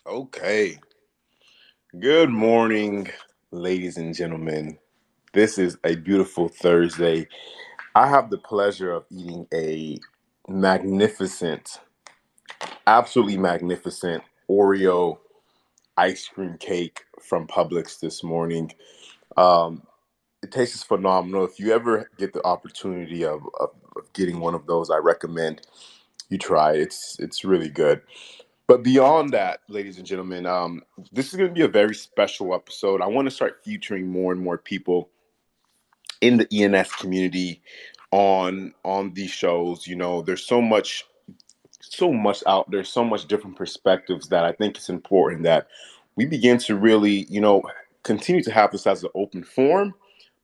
Okay. Good morning, ladies and gentlemen. This is a beautiful Thursday. I have the pleasure of eating a magnificent, absolutely magnificent Oreo ice cream cake from Publix this morning. Um, it tastes phenomenal. If you ever get the opportunity of getting one of those, I recommend you try it. It's really good. But beyond that, ladies and gentlemen, this is going to be a very special episode. I want to start featuring more and more people in the ENS community on these shows. You know, there's so much out there, so much different perspectives that I think it's important that we begin to really, continue to have this as an open forum,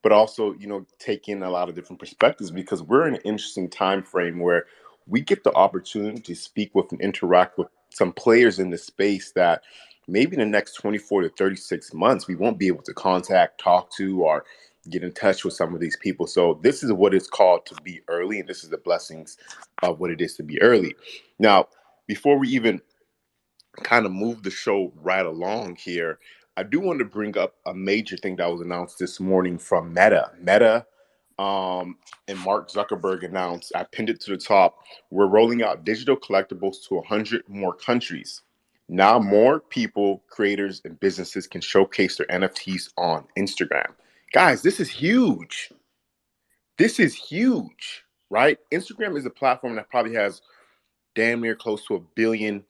but also, take in a lot of different perspectives because we're in an interesting time frame where we get the opportunity to speak with and interact with some players in the space that maybe in the next 24 to 36 months we won't be able to contact, talk to, or get in touch with some of these people. So this is what it's called to be early, and this is the blessings of what it is to be early. Now, before we even kind of move the show right along here, I do want to bring up a major thing that was announced this morning from Meta. And Mark Zuckerberg announced, I pinned it to the top, we're rolling out digital collectibles to 100 more countries. Now, more people, creators, and businesses can showcase their NFTs on Instagram. Guys, this is huge. This is huge, right? Instagram is a platform that probably has damn near close to 1 billion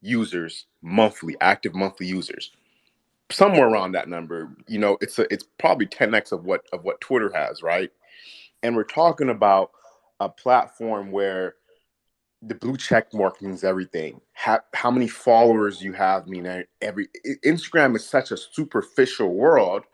users monthly, active monthly users, somewhere around that number. It's probably 10x of what Twitter has, right? And we're talking about a platform where the blue check mark means everything. How many followers you have mean every. Instagram is such a superficial world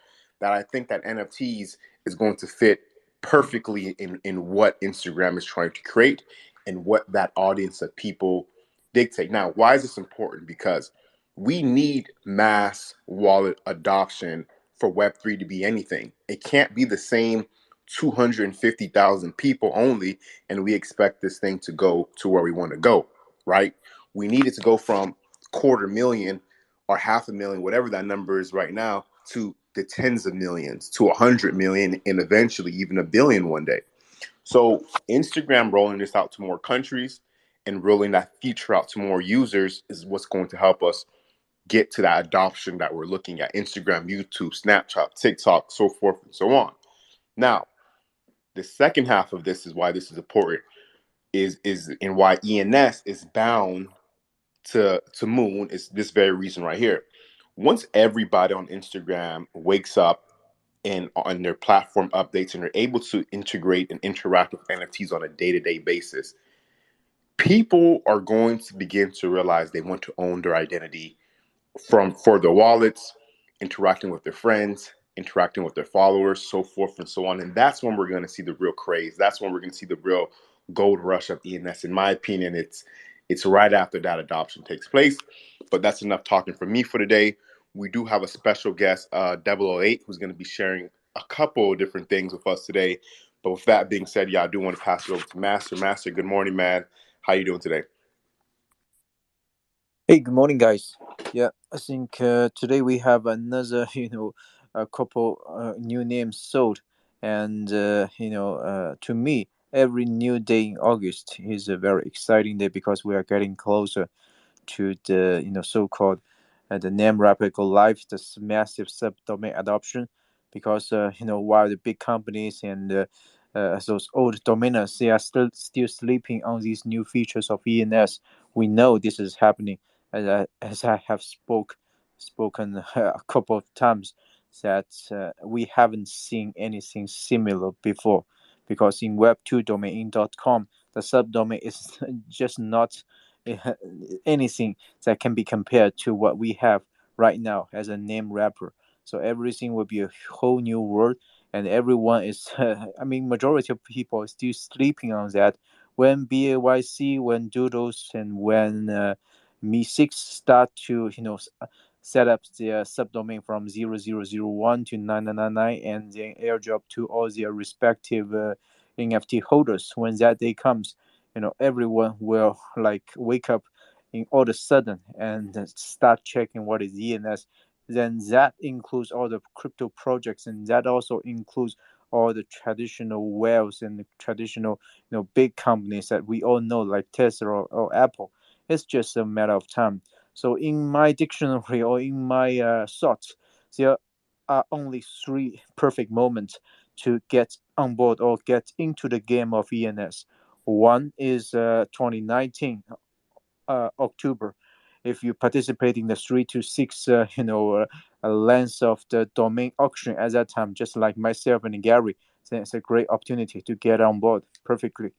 that I think that NFTs is going to fit perfectly in what Instagram is trying to create and what that audience of people dictate. Now, why is this important? Because we need mass wallet adoption for Web3 to be anything. It can't be the same 250,000 people only, and we expect this thing to go to where we want to go, right? We need it to go from 250,000 or 500,000, whatever that number is right now, to the tens of millions, to 100 million, and eventually even 1 billion one day. So Instagram rolling this out to more countries and rolling that feature out to more users is what's going to help us get to that adoption that we're looking at. Instagram, YouTube, Snapchat, TikTok, so forth and so on. Now, the second half of this is why this is important, is and why ENS is bound to Moon is this very reason right here. Once everybody on Instagram wakes up and on their platform updates and they're able to integrate and interact with NFTs on a day-to-day basis, people are going to begin to realize they want to own their identity from for their wallets, interacting with their friends, interacting with their followers, so forth and so on. And that's when we're going to see the real craze. That's when we're going to see the real gold rush of ENS. In my opinion, it's right after that adoption takes place. But that's enough talking for me for today. We do have a special guest, Double O 08, who's going to be sharing a couple of different things with us today. But with that being said, I do want to pass it over to Master. Master, good morning, man. How you doing today? Hey, good morning, guys. Yeah, I think today we have another, a couple new names sold, and to me, every new day in August is a very exciting day because we are getting closer to the, so-called the name wrapper go live, this massive subdomain adoption, because while the big companies and those old domainers they are still sleeping on these new features of ENS, we know this is happening as I have spoken a couple of times that we haven't seen anything similar before, because in Web2 domain in .com the subdomain is just not uh, anything that can be compared to what we have right now as a name wrapper. So everything will be a whole new world, and everyone is I mean majority of people are still sleeping on that. When BAYC, when Doodles, and when Me6 start to set up their subdomain from 0001 to 9999 and then airdrop to all their respective NFT holders. When that day comes, everyone will like wake up in all of a sudden and start checking what is ENS, then that includes all the crypto projects, and that also includes all the traditional whales and the traditional big companies that we all know like Tesla or Apple. It's just a matter of time. So in my dictionary or in my thoughts, there are only three perfect moments to get on board or get into the game of ENS. One is 2019 October. If you participate in the 3 to 6, length of the domain auction at that time, just like myself and Gary, then it's a great opportunity to get on board perfectly.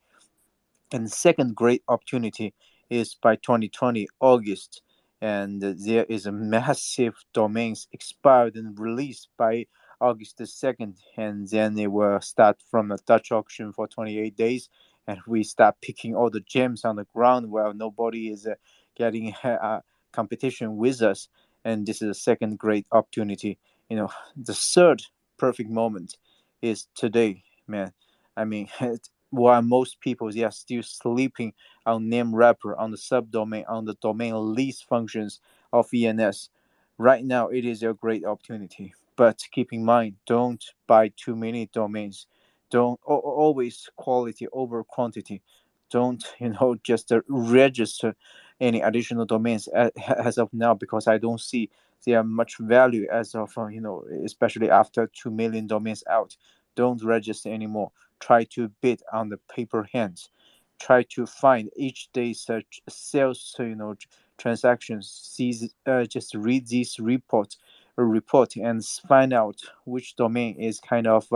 And the second great opportunity is by 2020 August, and there is a massive domains expired and released by August the 2nd, and then it will start from a Dutch auction for 28 days, and we start picking all the gems on the ground while nobody is getting competition with us. And this is a second great opportunity. The third perfect moment is today, man. I mean, while most people they are still sleeping on name wrapper, on the subdomain, on the domain lease functions of ENS. Right now, it is a great opportunity. But keep in mind, don't buy too many domains. Don't always quality over quantity. Don't just register any additional domains as of now, because I don't see there are much value as of especially after 2 million domains out. Don't register anymore. Try to bid on the paper hands. Try to find each day's sales transactions. See, just read these report and find out which domain is kind of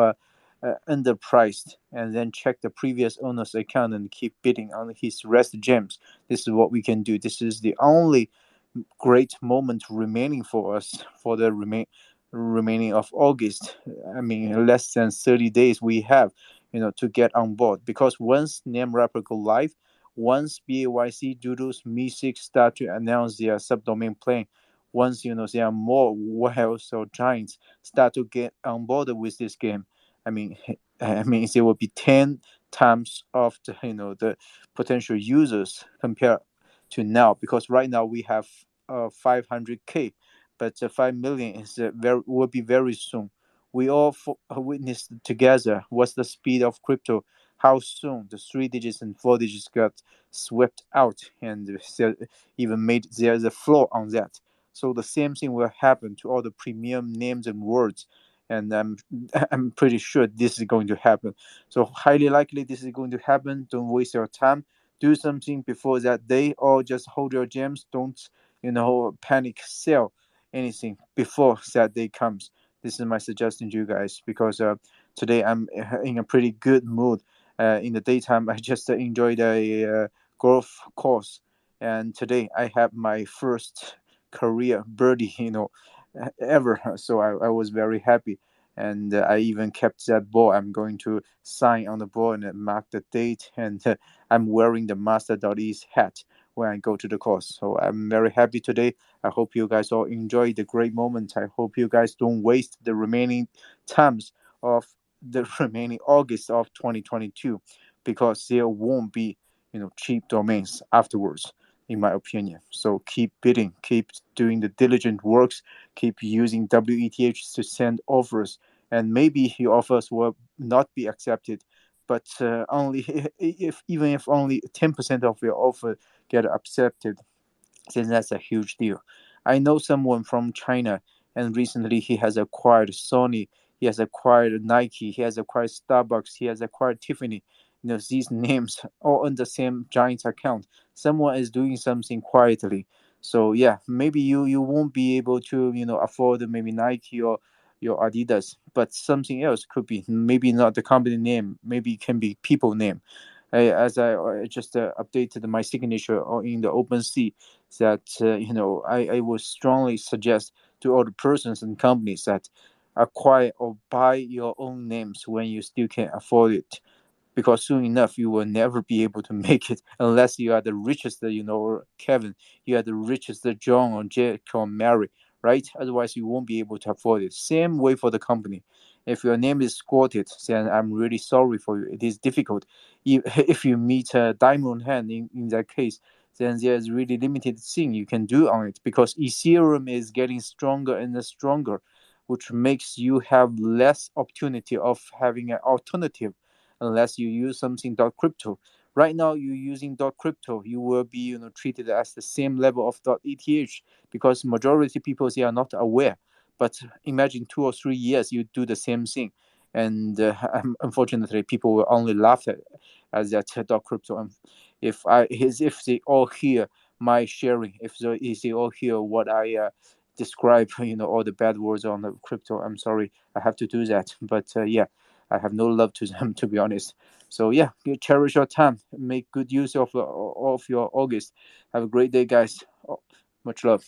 underpriced, and then check the previous owner's account and keep bidding on his rest gems. This is what we can do. This is the only great moment remaining for us for the remaining of August. I mean, less than 30 days we have, to get on board. Because once name wrapper go live, once BAYC, Doodles, Me6 start to announce their subdomain plan, once there are more whales or giants start to get on board with this game, I mean, there will be 10 times of the potential users compared to now. Because right now we have 500K, but 5 million is will be very soon. We all witnessed together what's the speed of crypto, how soon the 3 digits and 4 digits got swept out, and even made there's a floor on that. So the same thing will happen to all the premium names and words, and I'm pretty sure this is going to happen. So highly likely this is going to happen. Don't waste your time. Do something before that day, or just hold your gems. Don't panic sell anything before that day comes. This is my suggestion to you guys, because today I'm in a pretty good mood. In the daytime I just enjoyed a golf course, and today I have my first career birdie ever. So I was very happy, and I even kept that ball. I'm going to sign on the ball and mark the date, and I'm wearing the Master.ease hat when I go to the course. So I'm very happy today. I hope you guys all enjoy the great moment. I hope you guys don't waste the remaining times of the remaining August of 2022, because there won't be cheap domains afterwards, in my opinion. So keep bidding, keep doing the diligent works, keep using WETH to send offers, and maybe your offers will not be accepted, but only if even if only 10% of your offer get accepted, then that's a huge deal. I know someone from China, and recently he has acquired Sony, he has acquired Nike, he has acquired Starbucks, he has acquired Tiffany. These names all on the same giant account. Someone is doing something quietly. So yeah, maybe you won't be able to afford maybe Nike or your Adidas, but something else could be. Maybe not the company name. Maybe it can be people name. As I just updated my signature in the OpenSea, that I would strongly suggest to all the persons and companies that acquire or buy your own names when you still can afford it, because soon enough you will never be able to make it unless you are the richest, Kevin, you are the richest John or Jack or Mary, right? Otherwise you won't be able to afford it. Same way for the company. If your name is squatted, then I'm really sorry for you. It is difficult. If you meet a diamond hand in that case, then there's really limited thing you can do on it, because Ethereum is getting stronger and stronger, which makes you have less opportunity of having an alternative unless you use something crypto. Right now, you using crypto, you will be treated as the same level of ETH, because majority people, they are not aware. But imagine 2 or 3 years you do the same thing, and unfortunately, people will only laugh at that crypto. If they all hear my sharing, if they all hear what I describe, all the bad words on the crypto, I'm sorry, I have to do that. But yeah, I have no love to them, to be honest. So yeah, you cherish your time, make good use of your August. Have a great day, guys. Oh, much love.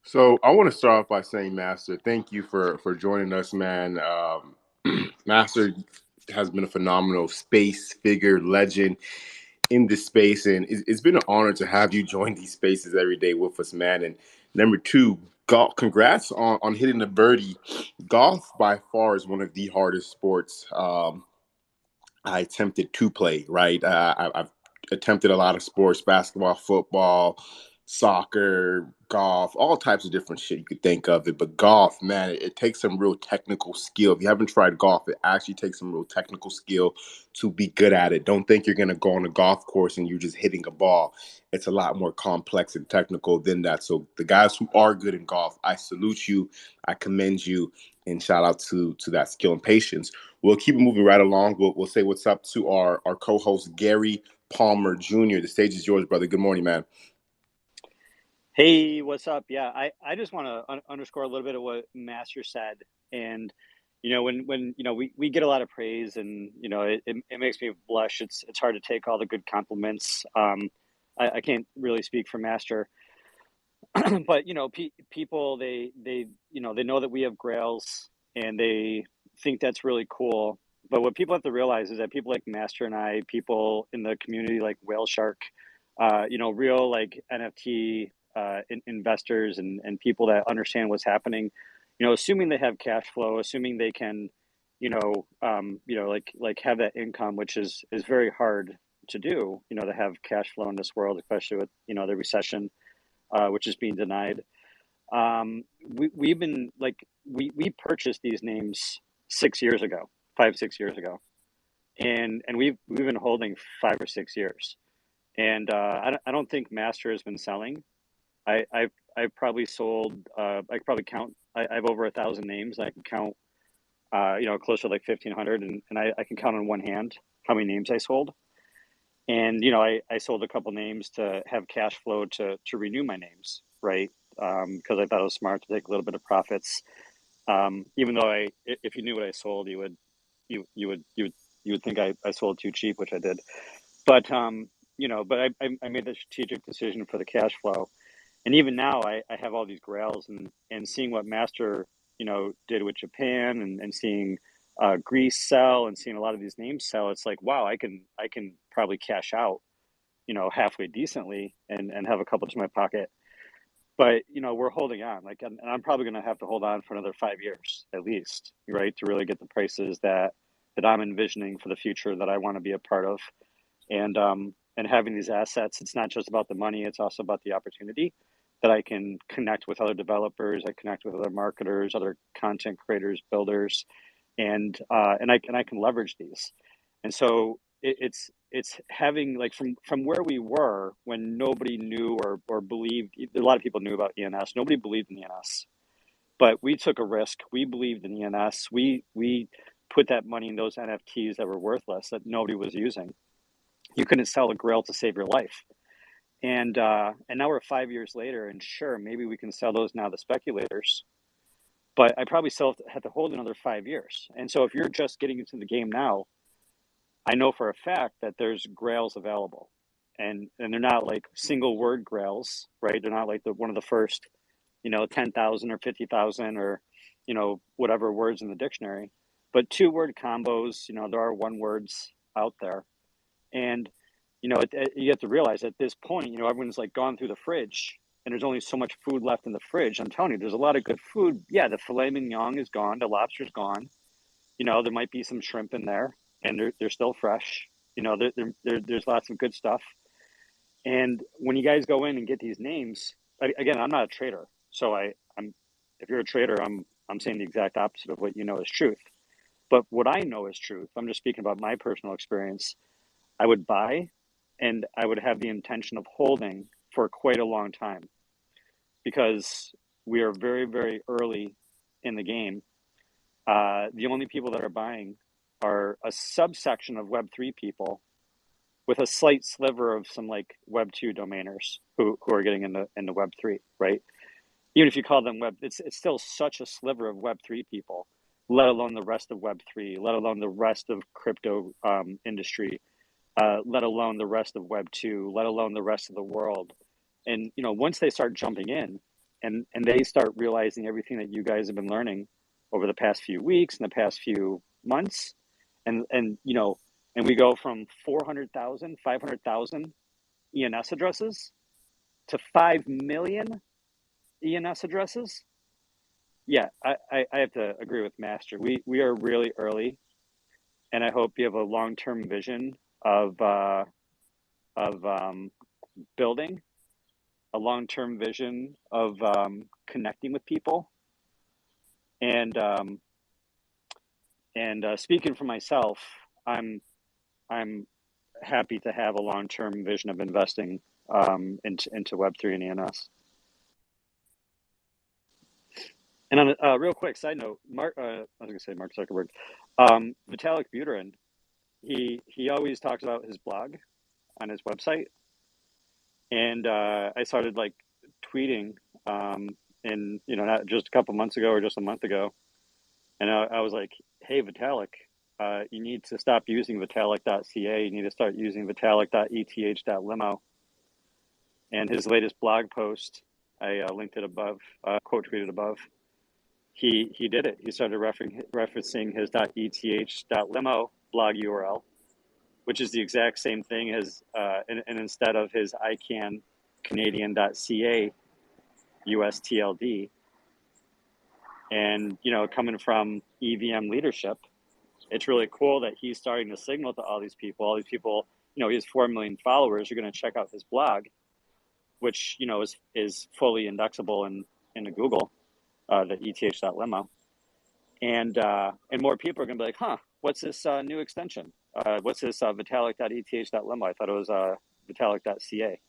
So I want to start off by saying, Master, thank you for joining us, man. Master has been a phenomenal space figure, legend in this space, and it's been an honor to have you join these spaces every day with us, man. And number two, golf. Congrats on hitting the birdie. Golf by far is one of the hardest sports I attempted to play, right? I've attempted a lot of sports: basketball, football, soccer, golf, all types of different shit you could think of it. But golf, man, it takes some real technical skill. If you haven't tried golf, it actually takes some real technical skill to be good at it. Don't think you're going to go on a golf course and you're just hitting a ball. It's a lot more complex and technical than that. So the guys who are good in golf, I salute you. I commend you, and shout out to that skill and patience. We'll keep it moving right along. We'll say what's up to our co-host Gary Palmer Jr. The stage is yours, brother. Good morning, man. Hey, what's up? Yeah, I just want to underscore a little bit of what Master said. And, when we get a lot of praise and, it makes me blush. It's hard to take all the good compliments. I can't really speak for Master, but, people, they know that we have grails and they think that's really cool. But what people have to realize is that people like Master and I, people in the community like Whale Shark, real like NFT investors and people that understand what's happening, assuming they have cash flow, assuming they can, like have that income, which is very hard to do, to have cash flow in this world, especially with, the recession, which is being denied. We've been like, we purchased these names 6 years ago, 5, 6 years ago, and we've been holding 5 or 6 years. And I don't think Master has been selling. I've probably sold. I could probably count. I have over 1,000 names. I can count. Close to like 1,500, and I can count on one hand how many names I sold. And I sold a couple names to have cash flow to renew my names, right? Because I thought it was smart to take a little bit of profits. Even though if you knew what I sold, you would think I sold too cheap, which I did. But I made the strategic decision for the cash flow. And even now I have all these grails, and seeing what Master, did with Japan, and seeing Greece sell, and seeing a lot of these names sell, it's like, wow, I can probably cash out, halfway decently, and have a couple to my pocket. But we're holding on, like, and I'm probably going to have to hold on for another 5 years at least, right, to really get the prices that I'm envisioning for the future that I want to be a part of. And having these assets, it's not just about the money, it's also about the opportunity that I can connect with other developers, I connect with other marketers, other content creators, builders, and I can leverage these. And so it's having, like, from where we were when nobody knew or believed. A lot of people knew about ENS, nobody believed in ENS, but we took a risk. We believed in ENS. We put that money in those NFTs that were worthless, that nobody was using. You couldn't sell a grail to save your life. And now we're 5 years later, and sure, maybe we can sell those now to speculators, but I probably still have to hold another 5 years. And so if you're just getting into the game now, I know for a fact that there's grails available, and they're not like single word grails, right? They're not like one of the first, 10,000 or 50,000 or, whatever words in the dictionary, but 2 word combos. There are one words out there. And you have to realize at this point, everyone's like gone through the fridge, and there's only so much food left in the fridge. I'm telling you, there's a lot of good food. Yeah, the filet mignon is gone, the lobster's gone. There might be some shrimp in there. and they're still fresh. There's lots of good stuff. And when you guys go in and get these names, again, I'm not a trader, so I'm if you're a trader, I'm saying the exact opposite of what you know is truth. But what I know is truth, I'm just speaking about my personal experience. I would buy, and I would have the intention of holding for quite a long time, because we are very, very early in the game. The only people that are buying are a subsection of Web3 people with a slight sliver of some like Web2 domainers who are getting into Web3, right? Even if you call them Web, it's still such a sliver of Web3 people, let alone the rest of Web3, let alone the rest of crypto industry, let alone the rest of Web2, let alone the rest of the world. And once they start jumping in, and they start realizing everything that you guys have been learning over the past few weeks and the past few months, and we go from 400,000, 500,000 ENS addresses to 5 million ENS addresses. Yeah, I have to agree with Master. We are really early, and I hope you have a long-term vision of building, a long-term vision of connecting with people, and speaking for myself, I'm happy to have a long-term vision of investing into Web3 and ENS. And on a real quick side note, I was going to say Mark Zuckerberg, Vitalik Buterin, he always talks about his blog on his website, and I started like tweeting, not just a couple months ago or just a month ago, and I was like, hey Vitalik, you need to stop using Vitalik.ca. You need to start using Vitalik.eth.limo. And his latest blog post, I linked it above, quote tweeted above. He did it. He started referencing his .eth.limo blog URL, which is the exact same thing as, and instead of his ICANN Canadian.ca USTLD. And, coming from EVM leadership, it's really cool that he's starting to signal to all these people. All these people, he has 4 million followers, are going to check out his blog, which, is fully indexable into Google, the eth.limo. And more people are going to be like, huh, what's this new extension? What's this Vitalik.eth.limo? I thought it was Vitalik.ca.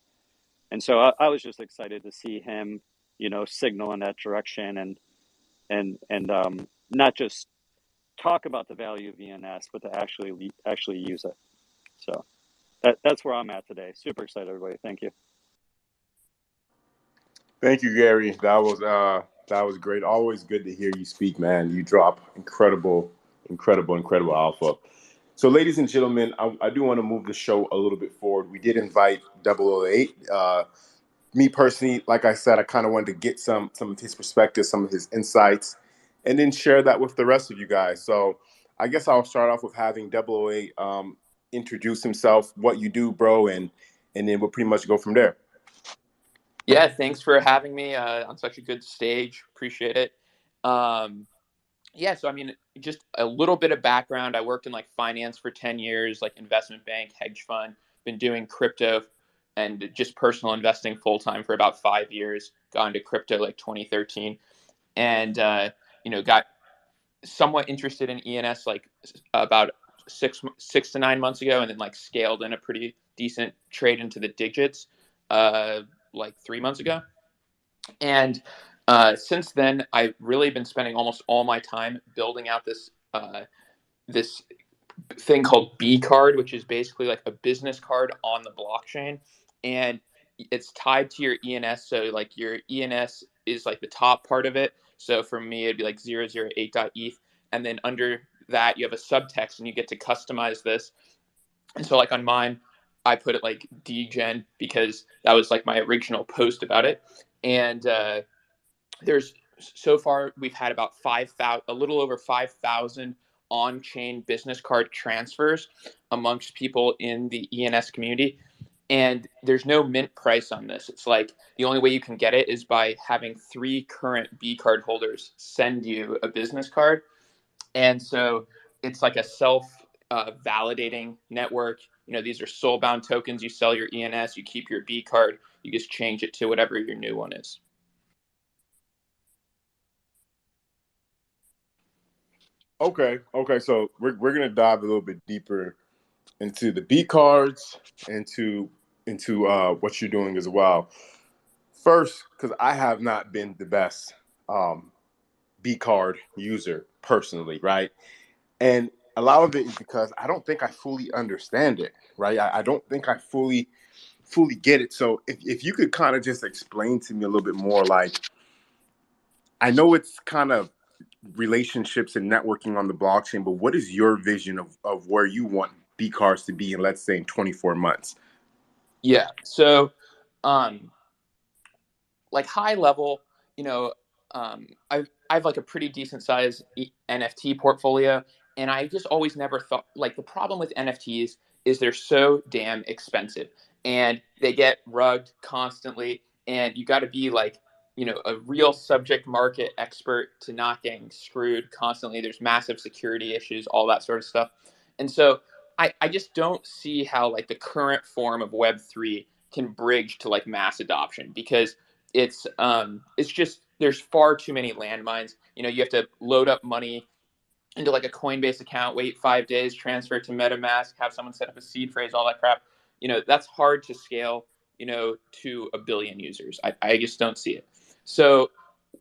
And so I was just excited to see him, signal in that direction, and not just talk about the value of ENS, but to actually use it. So that's where I'm at today. Super excited, everybody. Thank you. Thank you, Gary. That was great. Always good to hear you speak, man. You drop incredible alpha. So, ladies and gentlemen, I do want to move the show a little bit forward. We did invite 008. Me personally, like I said, I kind of wanted to get some of his perspective, some of his insights, and then share that with the rest of you guys. So I guess I'll start off with having 008 introduce himself, what you do, bro, and then we'll pretty much go from there. Yeah, thanks for having me on such a good stage. Appreciate it. So I mean, just a little bit of background. I worked in like finance for 10 years, like investment bank, hedge fund, been doing crypto and just personal investing full time for about 5 years, got into crypto like 2013, and got somewhat interested in ENS like about 6 to 9 months ago, and then like scaled in a pretty decent trade into the digits like 3 months ago. And since then, I've really been spending almost all my time building out this thing called B card, which is basically like a business card on the blockchain, and it's tied to your ENS. So like your ENS is like the top part of it. So for me, it'd be like 008.eth, and then under that you have a subtext, and you get to customize this. And so like on mine, I put it like dgen because that was like my original post about it. And there's so far we've had about 5,000, a little over 5,000 on-chain business card transfers amongst people in the ENS community. And there's no mint price on this. It's like the only way you can get it is by having 3 current B card holders send you a business card. And so it's like a validating network. These are soul-bound tokens. You sell your ENS, you keep your B card, you just change it to whatever your new one is. Okay. So we're gonna dive a little bit deeper into the B cards, into what you're doing as well. First, because I have not been the best B card user personally, right? And a lot of it is because I don't think I fully understand it, right? I don't think I fully get it. So if you could kind of just explain to me a little bit more, like I know it's kind of relationships and networking on the blockchain, but what is your vision of where you want B cards to be in, let's say, in 24 months? Yeah. So, like high level, I've like a pretty decent size NFT portfolio, and I just always never thought like the problem with NFTs is they're so damn expensive and they get rugged constantly, and you got to be like a real subject market expert to not getting screwed constantly. There's massive security issues, all that sort of stuff, and so I just don't see how like the current form of Web3 can bridge to like mass adoption because it's just there's far too many landmines. You have to load up money into like a Coinbase account, wait 5 days, transfer it to MetaMask, have someone set up a seed phrase, all that crap. That's hard to scale. To a billion users. I just don't see it. So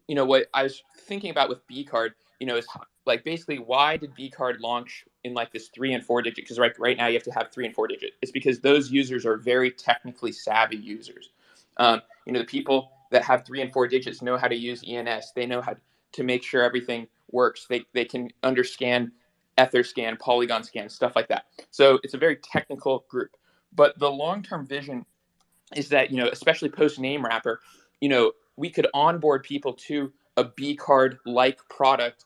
what I was thinking about with B card, is like basically why did B card launch in like this 3 and 4 digit? Because right now you have to have 3 and 4 digit. It's because those users are very technically savvy users. The people that have 3 and 4 digits know how to use ENS. They know how to make sure everything works. They can understand Etherscan, Polygon scan, stuff like that. So it's a very technical group. But the long-term vision is that, especially post name wrapper, we could onboard people to a B card like product,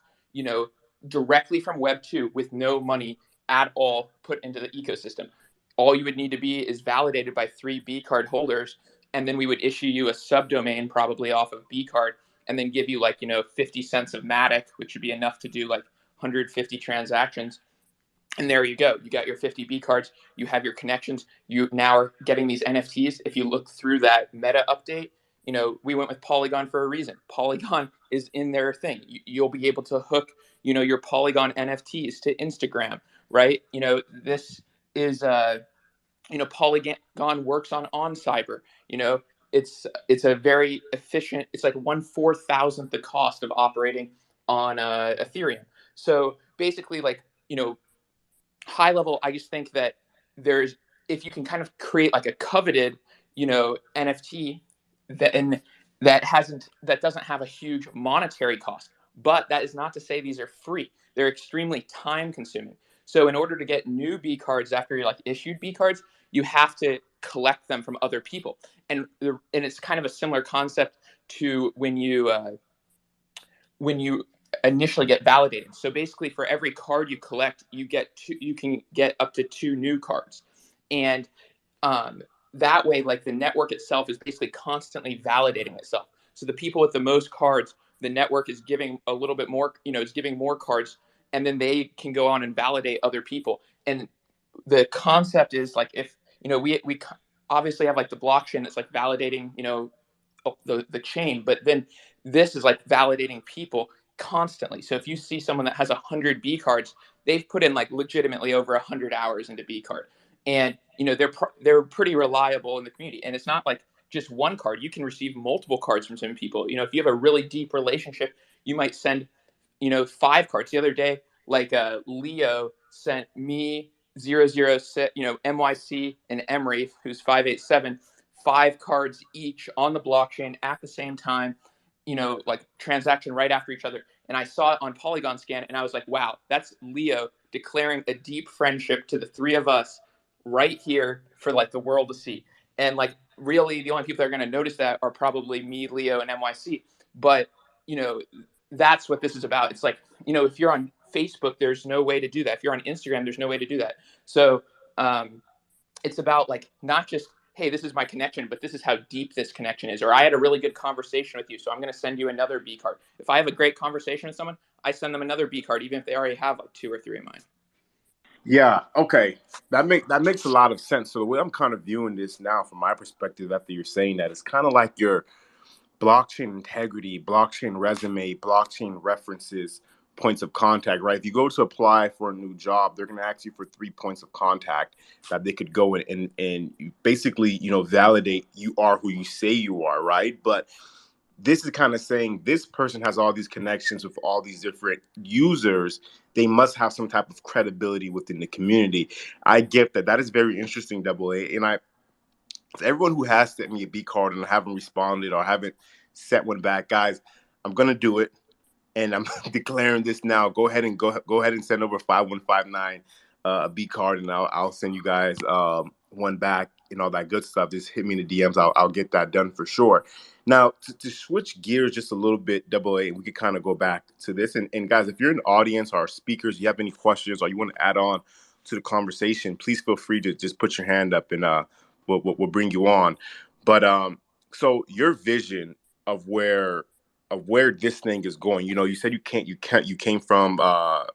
directly from Web 2 with no money at all put into the ecosystem. All you would need to be is validated by 3 B card holders, and then we would issue you a subdomain probably off of B card, and then give you like 50 cents of Matic, which would be enough to do like 150 transactions. And there you go. You got your 50 B cards. You have your connections. You now are getting these NFTs. If you look through that meta update, we went with Polygon for a reason. Polygon is in their thing. You'll be able to hook, your Polygon NFTs to Instagram, right? This is, Polygon works on Cyber. It's a very efficient. It's like 1/4000th the cost of operating on Ethereum. So basically, like high level, I just think that there's if you can kind of create like a coveted, NFT that doesn't have a huge monetary cost. But that is not to say these are free. They're extremely time consuming. So in order to get new B cards after you're like issued B cards, you have to collect them from other people. And it's kind of a similar concept to when you initially get validated. So basically, for every card you collect, you can get up to 2 new cards, and that way, like the network itself is basically constantly validating itself. So the people with the most cards, the network is giving a little bit more, it's giving more cards, and then they can go on and validate other people. And the concept is like if we obviously have like the blockchain that's like validating the chain, but then this is like validating people constantly. So if you see someone that has 100 B cards, they've put in like legitimately over 100 hours into B card, and they're pretty reliable in the community. And it's not like just one card. You can receive multiple cards from some people. If you have a really deep relationship, you might send 5 cards. The other day, like Leo sent me 006, MYC and Emery, who's 587, 5 cards each on the blockchain at the same time, like transaction right after each other. And I saw it on Polygon Scan, and I was like, wow, that's Leo declaring a deep friendship to the 3 of us right here for like the world to see. And like really the only people that are going to notice that are probably me, Leo, and MYC. But that's what this is about. It's like, if you're on Facebook, there's no way to do that. If you're on Instagram, there's no way to do that. So it's about like not just, hey, this is my connection, but this is how deep this connection is. Or I had a really good conversation with you, so I'm going to send you another B card. If I have a great conversation with someone, I send them another B card, even if they already have like 2 or 3 of mine. Yeah. Okay. That makes a lot of sense. So the way I'm kind of viewing this now, from my perspective, after you're saying that, it's kind of like your blockchain integrity, blockchain resume, blockchain references, points of contact, right? If you go to apply for a new job, they're going to ask you for 3 points of contact that they could go and you basically, validate you are who you say you are, right? But this is kind of saying this person has all these connections with all these different users. They must have some type of credibility within the community. I get that. That is very interesting, Double A. And everyone who has sent me a B card and I haven't responded or haven't sent one back, guys, I'm gonna do it, and I'm declaring this now. Go ahead and send over 5159 a B card, and I'll send you guys one back and all that good stuff. Just hit me in the DMs. I'll get that done for sure. Now to switch gears just a little bit, Double A, and we could kind of go back to this. And guys, if you're in the audience or speakers, you have any questions or you want to add on to the conversation, please feel free to just put your hand up and we'll bring you on. But so your vision of where this thing is going. You said you came from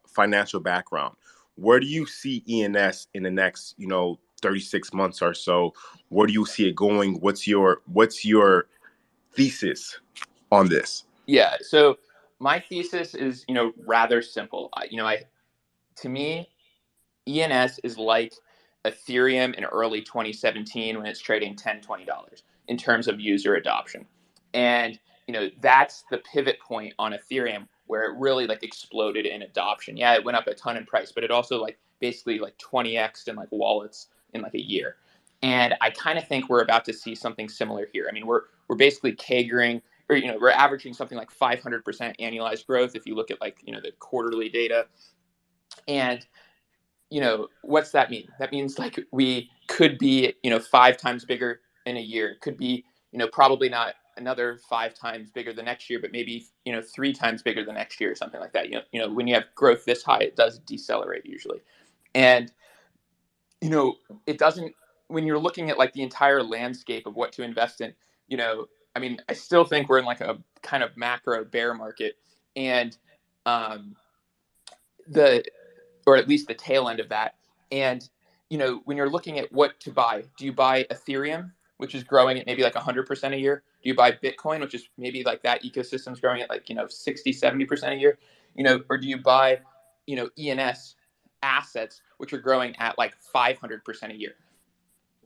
financial background. Where do you see ENS in the next 36 months or so? Where do you see it going? What's your thesis on this? Yeah. So my thesis is, rather simple. I to me, ENS is like Ethereum in early 2017 when it's trading $10, $20 in terms of user adoption. And, that's the pivot point on Ethereum where it really like exploded in adoption. Yeah, it went up a ton in price, but it also like basically like 20x in like wallets in like a year. And I kind of think we're about to see something similar here. I mean, we're basically CAGRing, or we're averaging something like 500% annualized growth if you look at like the quarterly data. And what's that mean? That means like we could be, 5 times bigger in a year. It could be, probably not another 5 times bigger the next year, but maybe, 3 times bigger the next year or something like that. When you have growth this high, it does decelerate usually. And, it doesn't, when you're looking at like the entire landscape of what to invest in, I mean, I still think we're in like a kind of macro bear market. And, the or at least the tail end of that. And when you're looking at what to buy, do you buy Ethereum, which is growing at maybe like 100% a year? Do you buy Bitcoin, which is maybe like that ecosystem's growing at like 60, 70% a year? Or do you buy ENS assets, which are growing at like 500% a year?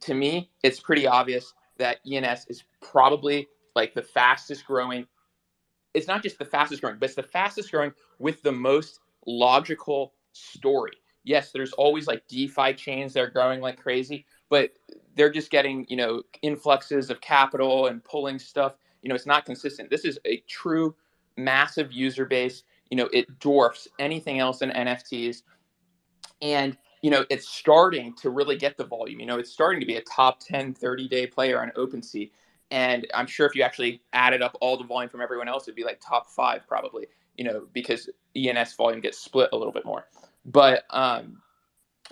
To me, it's pretty obvious that ENS is probably like the fastest growing. It's not just the fastest growing, but it's the fastest growing with the most logical story. Yes, there's always like DeFi chains that are growing like crazy, but they're just getting, influxes of capital and pulling stuff. It's not consistent. This is a true massive user base. It dwarfs anything else in NFTs. And, it's starting to really get the volume. It's starting to be a top 10, 30-day player on OpenSea. And I'm sure if you actually added up all the volume from everyone else, it'd be like top 5 probably, because ENS volume gets split a little bit more. But I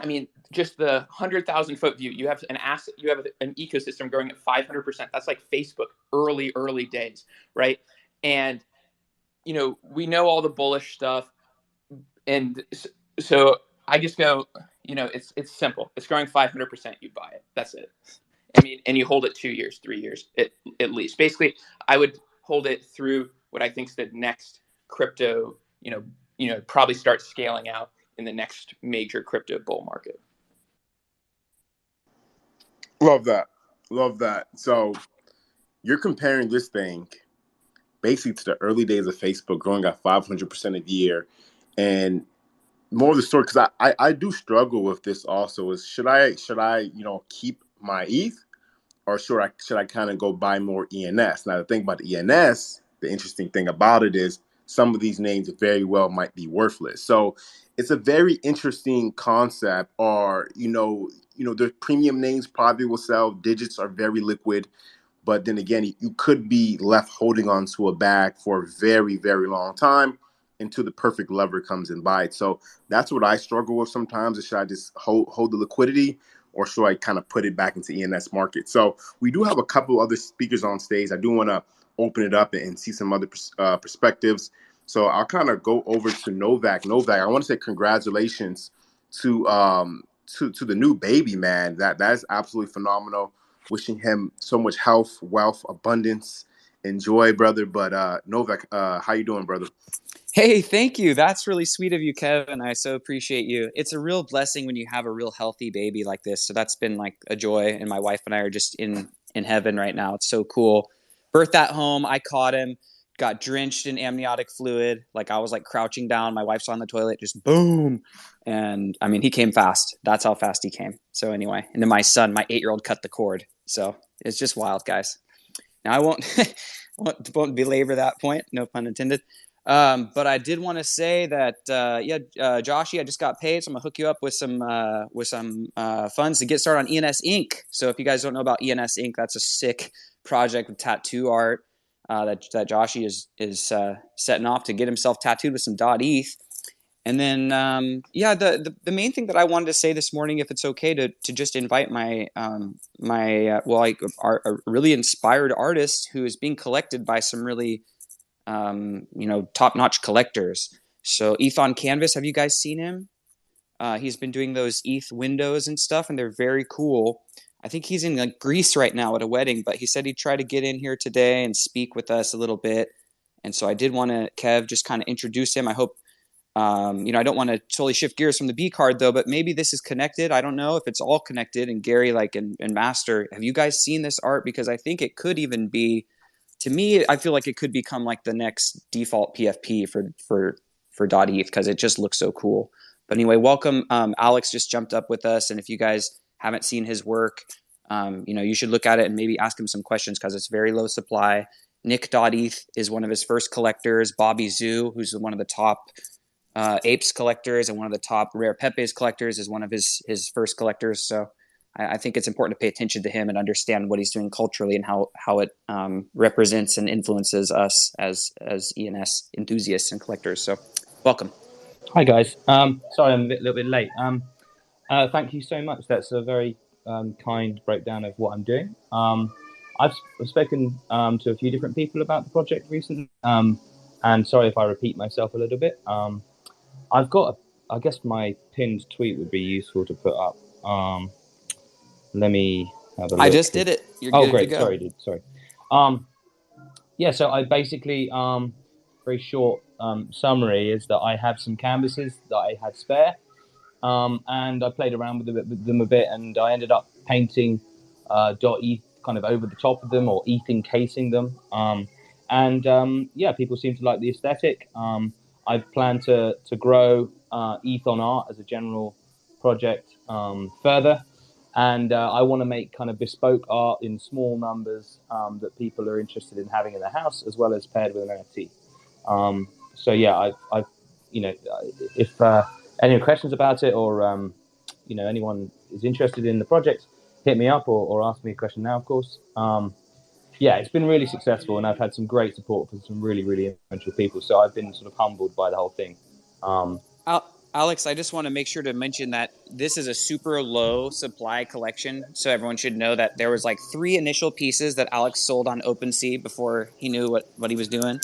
mean, just the 100,000 foot view, you have an asset, you have an ecosystem growing at 500%. That's like Facebook early days, right? And we know all the bullish stuff, and so I just go, it's simple. It's growing 500%. You buy it. That's it. I mean, and you hold it 2 years, 3 years at least. Basically, I would hold it through what I think is the next crypto, probably start scaling out in the next major crypto bull market. Love that. Love that. So you're comparing this thing basically to the early days of Facebook growing at 500% a year. And more of the story, because I do struggle with this also, is should I keep my ETH, or should I kind of go buy more ENS? Now the thing about the ENS, the interesting thing about it is some of these names very well might be worthless. So it's a very interesting concept. Or the premium names probably will sell. Digits are very liquid. But then again, you could be left holding on to a bag for a very, very long time until the perfect lever comes and bites. So that's what I struggle with sometimes. Is should I just hold the liquidity, or should I kind of put it back into ENS market? So we do have a couple other speakers on stage. I do want to open it up and see some other perspectives. So I'll kind of go over to Novak. Novak, I want to say congratulations to the new baby, man. That's absolutely phenomenal. Wishing him so much health, wealth, abundance, and joy, brother. But Novak, how you doing, brother? Hey, thank you. That's really sweet of you, Kevin. I so appreciate you. It's a real blessing when you have a real healthy baby like this. So that's been like a joy, and my wife and I are just in heaven right now. It's so cool. Birthed at home. I caught him. Got drenched in amniotic fluid. Like I was like crouching down. My wife's on the toilet. Just boom. And I mean, he came fast. That's how fast he came. So anyway, and then my son, my 8-year-old, cut the cord. So it's just wild, guys. Now I won't won't belabor that point. No pun intended. But I did want to say that, Joshy, I just got paid, so I'm gonna hook you up with some funds to get started on ENS Inc. So if you guys don't know about ENS Inc., that's a sick project with tattoo art that Joshy is setting off to get himself tattooed with some .eth. And then, the main thing that I wanted to say this morning, if it's okay to just invite my a really inspired artist who is being collected by some really top-notch collectors. So ETH on Canvas, have you guys seen him? He's been doing those ETH windows and stuff, and they're very cool. I think he's in like Greece right now at a wedding, but he said he'd try to get in here today and speak with us a little bit. And so I did want to, Kev, just kind of introduce him. I hope, I don't want to totally shift gears from the B card though, but maybe this is connected. I don't know if it's all connected. And Gary, and Master, have you guys seen this art? Because I think it could even be, to me, I feel like it could become like the next default PFP for .eth because it just looks so cool. But anyway, welcome. Alex just jumped up with us, and if you guys haven't seen his work, you should look at it and maybe ask him some questions because it's very low supply. Nick.eth is one of his first collectors. Bobby Zoo, who's one of the top apes collectors and one of the top rare Pepes collectors, is one of his first collectors. So I think it's important to pay attention to him and understand what he's doing culturally and how it represents and influences us as ENS enthusiasts and collectors. So welcome. Hi, guys. Sorry I'm a little bit late. Thank you so much. That's a very kind breakdown of what I'm doing. I've spoken to a few different people about the project recently, and sorry if I repeat myself a little bit. I've got, I guess my pinned tweet would be useful to put up. Let me have a look. I just did it. You're good great. to go. Sorry, dude. Sorry. So I basically, very short summary is that I have some canvases that I had spare, and I played around with them a bit, and I ended up painting .eth kind of over the top of them, or ETH encasing them. People seem to like the aesthetic. I plan to grow ETH on art as a general project further. And I want to make kind of bespoke art in small numbers that people are interested in having in their house, as well as paired with an NFT. If any questions about it, or anyone is interested in the project, hit me up or ask me a question now. Of course, it's been really successful, and I've had some great support from some really, really influential people. So I've been sort of humbled by the whole thing. Alex, I just want to make sure to mention that this is a super low supply collection. So everyone should know that there was like 3 initial pieces that Alex sold on OpenSea before he knew what he was doing.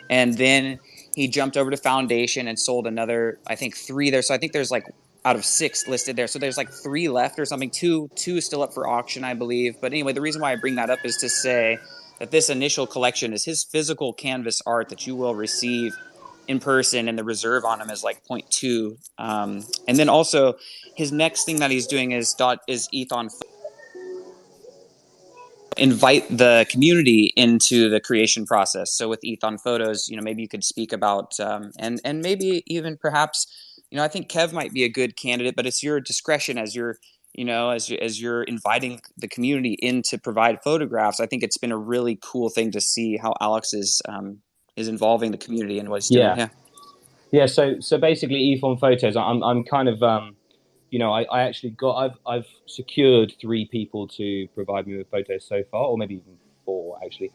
And then he jumped over to Foundation and sold another, I think 3 there. So I think there's like out of 6 listed there. So there's like 3 left or something. Two still up for auction, I believe. But anyway, the reason why I bring that up is to say that this initial collection is his physical canvas art that you will receive in person, and the reserve on him is like 0.2. And then also his next thing that he's doing is ETH on invite the community into the creation process. So with ETH on Photos, maybe you could speak about and maybe even perhaps, I think Kev might be a good candidate, but it's your discretion as you're as you're inviting the community in to provide photographs. I think it's been a really cool thing to see how Alex is involving the community and what he's doing. Yeah. So basically, ETH on Photos, I'm kind of I actually I've secured 3 people to provide me with photos so far, or maybe even 4 actually.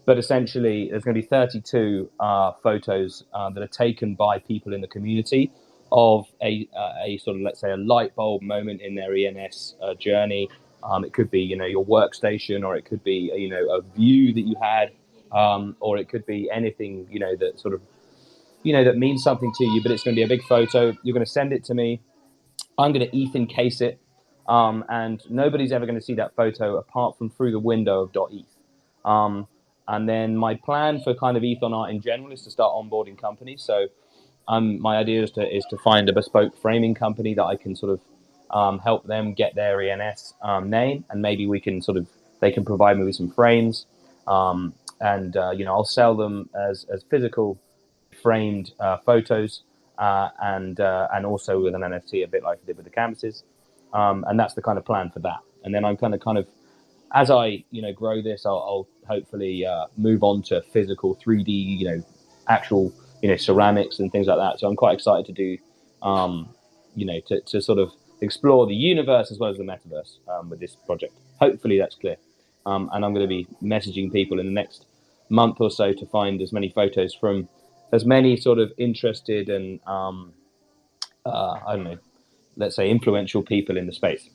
But essentially, there's going to be 32 photos that are taken by people in the community of a sort of, let's say, a light bulb moment in their ENS journey. It could be your workstation, or it could be a view that you had, or it could be anything that sort of that means something to you. But it's going to be a big photo. You're going to send it to me. I'm going to ETH encase it, and nobody's ever going to see that photo apart from through the window of .eth. And then my plan for kind of ETH on art in general is to start onboarding companies. So my idea is to find a bespoke framing company that I can sort of help them get their ENS name, and maybe they can provide me with some frames, and I'll sell them as physical framed photos, and also with an NFT, a bit like I did with the canvases, and that's the kind of plan for that. And then I'm kind of as I grow this, I'll hopefully move on to physical 3D, actual ceramics and things like that. So I'm quite excited to do, to sort of explore the universe as well as the metaverse with this project. Hopefully that's clear. And I'm going to be messaging people in the next month or so to find as many photos from as many sort of interested and I don't know, let's say influential people in the space.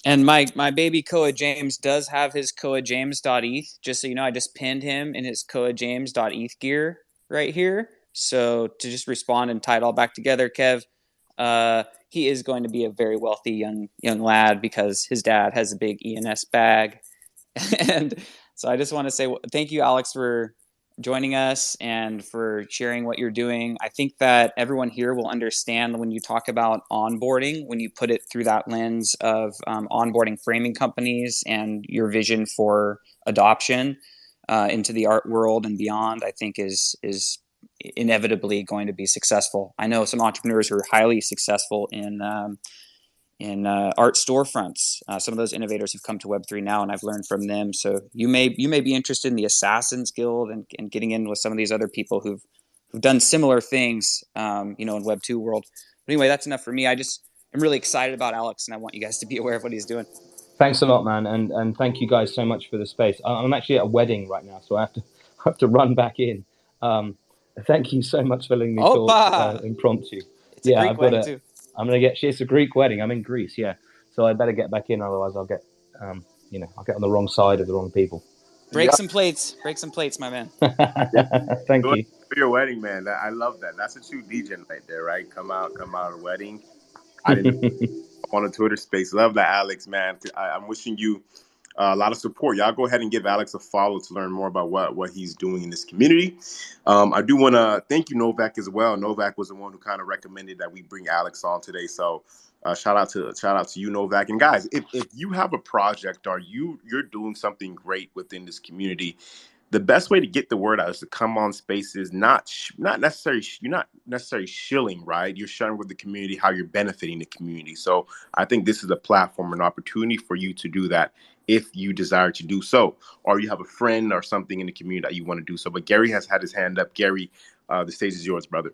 And my baby Koa James does have his koajames.eth. Just so you know, I just pinned him in his koajames.eth gear right here. So to just respond and tie it all back together, Kev, he is going to be a very wealthy young lad because his dad has a big ENS bag. And so I just want to say thank you, Alex, for joining us and for sharing what you're doing. I think that everyone here will understand when you talk about onboarding, when you put it through that lens of onboarding framing companies and your vision for adoption into the art world and beyond, I think is inevitably going to be successful. I know some entrepreneurs who are highly successful in art storefronts. Some of those innovators have come to Web3 now, and I've learned from them. So you may be interested in the Assassins Guild and getting in with some of these other people who've done similar things, in Web2 world. But anyway, that's enough for me. I'm really excited about Alex, and I want you guys to be aware of what he's doing. Thanks a lot, man, and thank you guys so much for the space. I'm actually at a wedding right now, so I have to run back in. Thank you so much for letting me talk impromptu. It's a Greek wedding too. I'm gonna get. It's a Greek wedding. I'm in Greece, yeah. So I better get back in, otherwise I'll get, I'll get on the wrong side of the wrong people. Break some plates, my man. Thank you. For your wedding, man. I love that. That's a true DJ right there, right? Come out at a wedding. I didn't know on a Twitter space. Love that, Alex, man. I'm wishing you a lot of support. Y'all go ahead and give Alex a follow to learn more about what he's doing in this community. I do want to thank you, Novak, as well. Novak was the one who kind of recommended that we bring Alex on today. So shout out to you, Novak. And guys, if you have a project or you're doing something great within this community, the best way to get the word out is to come on spaces, not necessarily, you're not necessarily shilling, right? You're sharing with the community how you're benefiting the community. So I think this is a platform, an opportunity for you to do that if you desire to do so, or you have a friend or something in the community that you want to do so. But Gary has had his hand up. Gary, the stage is yours, brother.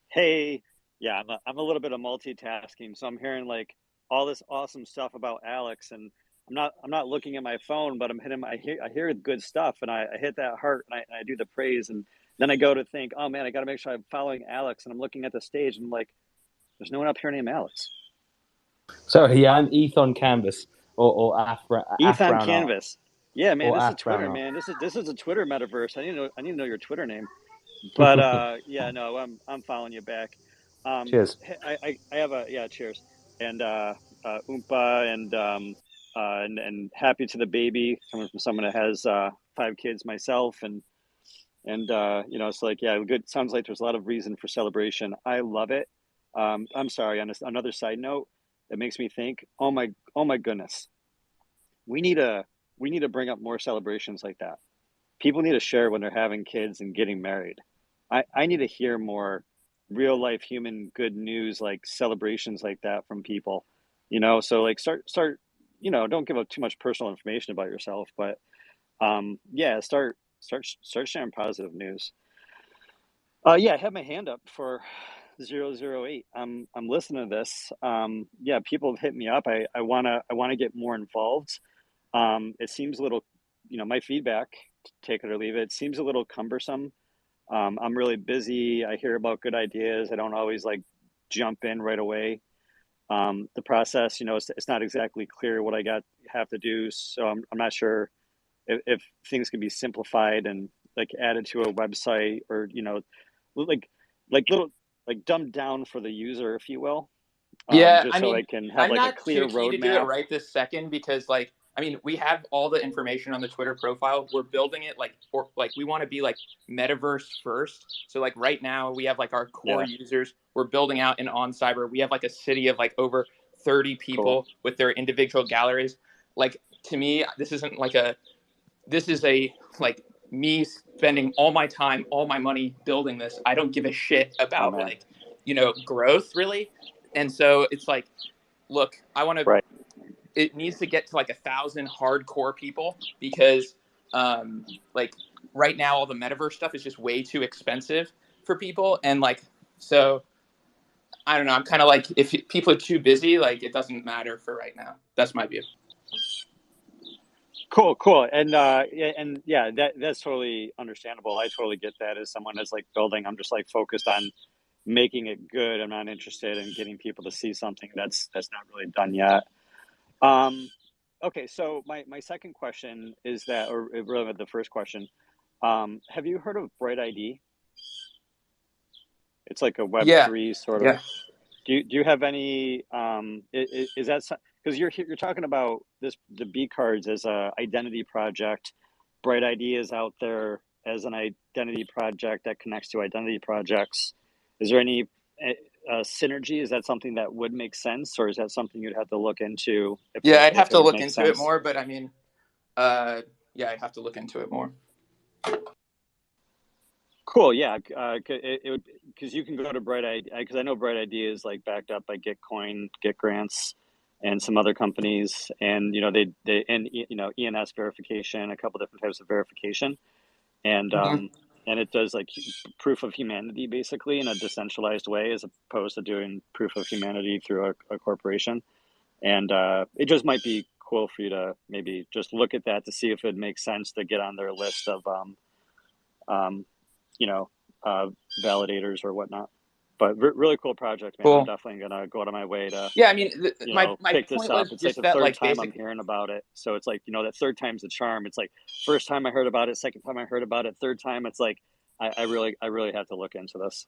Hey, yeah, I'm a little bit of multitasking, so I'm hearing like all this awesome stuff about Alex, and I'm not looking at my phone, but I hear good stuff, and I hit that heart, and I do the praise, and then I go to think, oh man, I got to make sure I'm following Alex, and I'm looking at the stage, and I'm like, there's no one up here named Alex. So yeah, I'm ETH on Canvas or ETH on Brown Art. Canvas. Yeah, man, Or this is Brown Twitter, Art. man. This is a Twitter metaverse. I need to know your Twitter name. But yeah, no, I'm following you back. Cheers. I have a yeah, cheers, and Oompa and happy to the baby coming from someone that has 5 kids myself, and it's like yeah, good. Sounds like there's a lot of reason for celebration. I love it. I'm sorry. On another side note, it makes me think. Oh my goodness, we need to bring up more celebrations like that. People need to share when they're having kids and getting married. I need to hear more real life human good news like celebrations like that from people. So like start don't give up too much personal information about yourself, but yeah, start sharing positive news. Yeah, I have my hand up for 008. I'm listening to this. Yeah, people have hit me up. I wanna get more involved. It seems a little, my feedback, take it or leave it, seems a little cumbersome. I'm really busy. I hear about good ideas. I don't always like jump in right away. The process, it's not exactly clear what I have to do. So I'm not sure if things can be simplified and like added to a website or, like little. like dumbed down for the user, if you will. Yeah, Just I so mean, I can have I'm like a not clear too keen to do it roadmap. right this second because, like, I mean, we have all the information on the Twitter profile. We're building it like we want to be like metaverse first. So like right now we have like our core Yeah, users. We're building out an on cyber. We have like a city of like over 30 cool. people with their individual galleries. Like to me, this is a like me spending all my time, all my money building this. I don't give a shit Oh about man, like, growth really. And so it's like, look, right. it needs to get to like 1,000 hardcore people because like right now all the metaverse stuff is just way too expensive for people. And like, so I don't know. I'm kind of like, if people are too busy, like it doesn't matter for right now. That's my view. Cool. And yeah, that's totally understandable. I totally get that as someone that's like building. I'm just like focused on making it good. I'm not interested in getting people to see something that's not really done yet. Okay, so my second question is that, or really the first question, have you heard of Bright ID? It's like a Yeah. Web3 sort of. Yeah. Do you have any? Is that because you're talking about the B cards as a identity project? Bright ID is out there as an identity project that connects to identity projects. Is there any synergy? Is that something that would make sense, or is that something you'd have to look into Yeah. I'd if have it to would look make into it sense? more, but I mean, yeah, I'd have to look into it more. Cool, yeah. It would, because you can go to Bright ID, because I know Bright ID is like backed up by Gitcoin, GitGrants, and some other companies, and ENS verification, a couple different types of verification, and Mm-hmm. um, and it does like proof of humanity basically in a decentralized way, as opposed to doing proof of humanity through a corporation, and it just might be cool for you to maybe just look at that to see if it makes sense to get on their list of um, you know, uh, validators or whatnot. But really cool project, man. I'm Cool. definitely gonna go out of my way to, Yeah. I mean, my pick this point up. was It's like just the that, third like, time I'm basic. hearing about it. So it's like, that third time's the charm. It's like first time I heard about it, second time I heard about it, third time it's like I really have to look into this.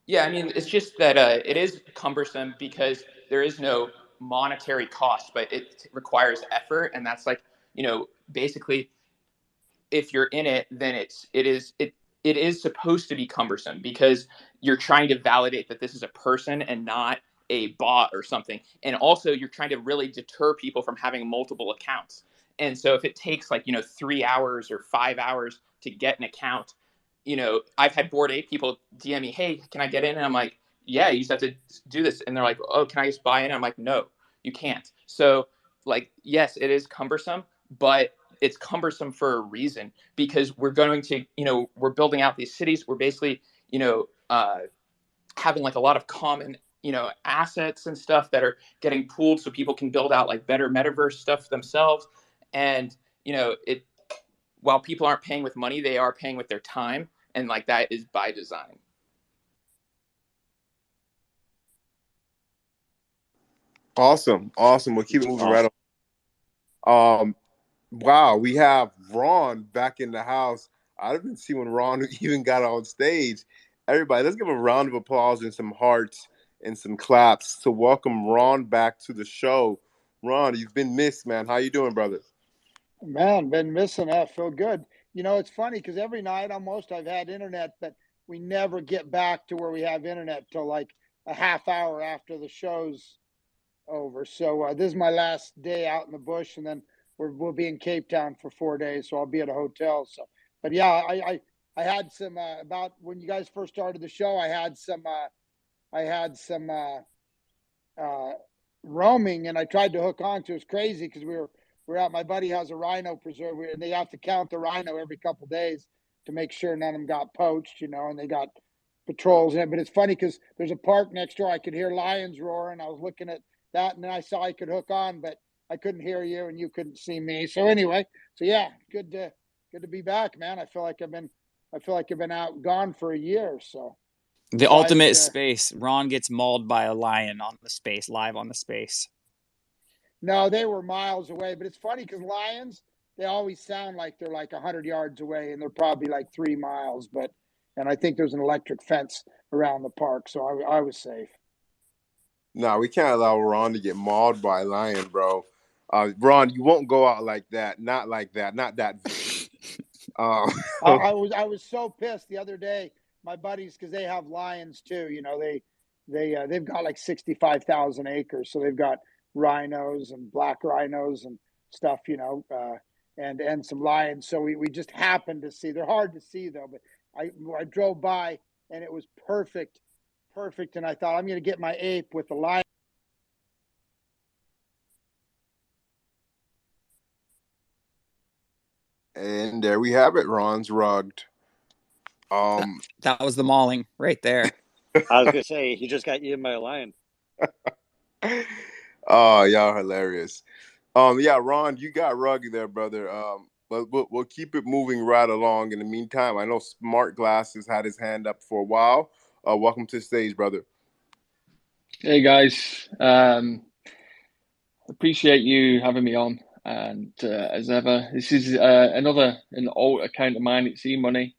Yeah, I mean, it's just that it is cumbersome because there is no monetary cost, but it requires effort, and that's like, basically, if you're in it, then it is supposed to be cumbersome because you're trying to validate that this is a person and not a bot or something, and also you're trying to really deter people from having multiple accounts. And so if it takes like 3 hours or 5 hours to get an account, I've had Bored Ape people DM me, "Hey, can I get in?" And I'm like, "Yeah, you just have to do this." And they're like, "Oh, can I just buy in?" And I'm like, "No, you can't." So like, yes, it is cumbersome, but it's cumbersome for a reason because we're going to, we're building out these cities. We're basically, having like a lot of common, assets and stuff that are getting pooled so people can build out like better metaverse stuff themselves. And, it, while people aren't paying with money, they are paying with their time. And like that is by design. Awesome. We'll keep it moving right Awesome. on. Wow, we have Ron back in the house. I didn't see when Ron even got on stage. Everybody, let's give a round of applause and some hearts and some claps to welcome Ron back to the show. Ron, you've been missed, man. How you doing, brother? Man, been missing that. Feel good. It's funny because every night almost I've had internet, but we never get back to where we have internet till like a half hour after the show's over. So this is my last day out in the bush, and then we'll be in Cape Town for 4 days. So I'll be at a hotel. So, but yeah, I had some about when you guys first started the show. I had some roaming, and I tried to hook on to. It's crazy because we're out. My buddy has a rhino preserve, and they have to count the rhino every couple of days to make sure none of them got poached, and they got patrols in it. But it's funny because there's a park next door. I could hear lions roaring. I was looking at that, and then I saw I could hook on, but I couldn't hear you, and you couldn't see me. So anyway, yeah, good to be back, man. I feel like I've been out gone for a year. So The besides, ultimate space. Ron gets mauled by a lion on the space, live on the space. no, they were miles away. But it's funny because lions, they always sound like they're like 100 yards away, and they're probably like 3 miles. But And I think there's an electric fence around the park, so I was safe. No, we can't allow Ron to get mauled by a lion, bro. Ron, you won't go out like that. Not like that. Not that. Um, I was so pissed the other day. My buddies, because they have lions too. You know, they've got like 65,000 acres, so they've got rhinos and black rhinos and stuff. You know, and some lions. So we just happened to see. They're hard to see though, but I drove by and it was perfect, and I thought I'm going to get my ape with the lion. and there we have it. Ron's rugged. That was the mauling right there. I was gonna say he just got eaten by a lion. Oh, y'all hilarious. Yeah, Ron, you got rugged there, brother. But we'll keep it moving right along. In the meantime, I know Smart Glasses had his hand up for a while. Welcome to the stage, brother. Hey guys, appreciate you having me on. And as ever, this is an old account of mine. It's eMoney,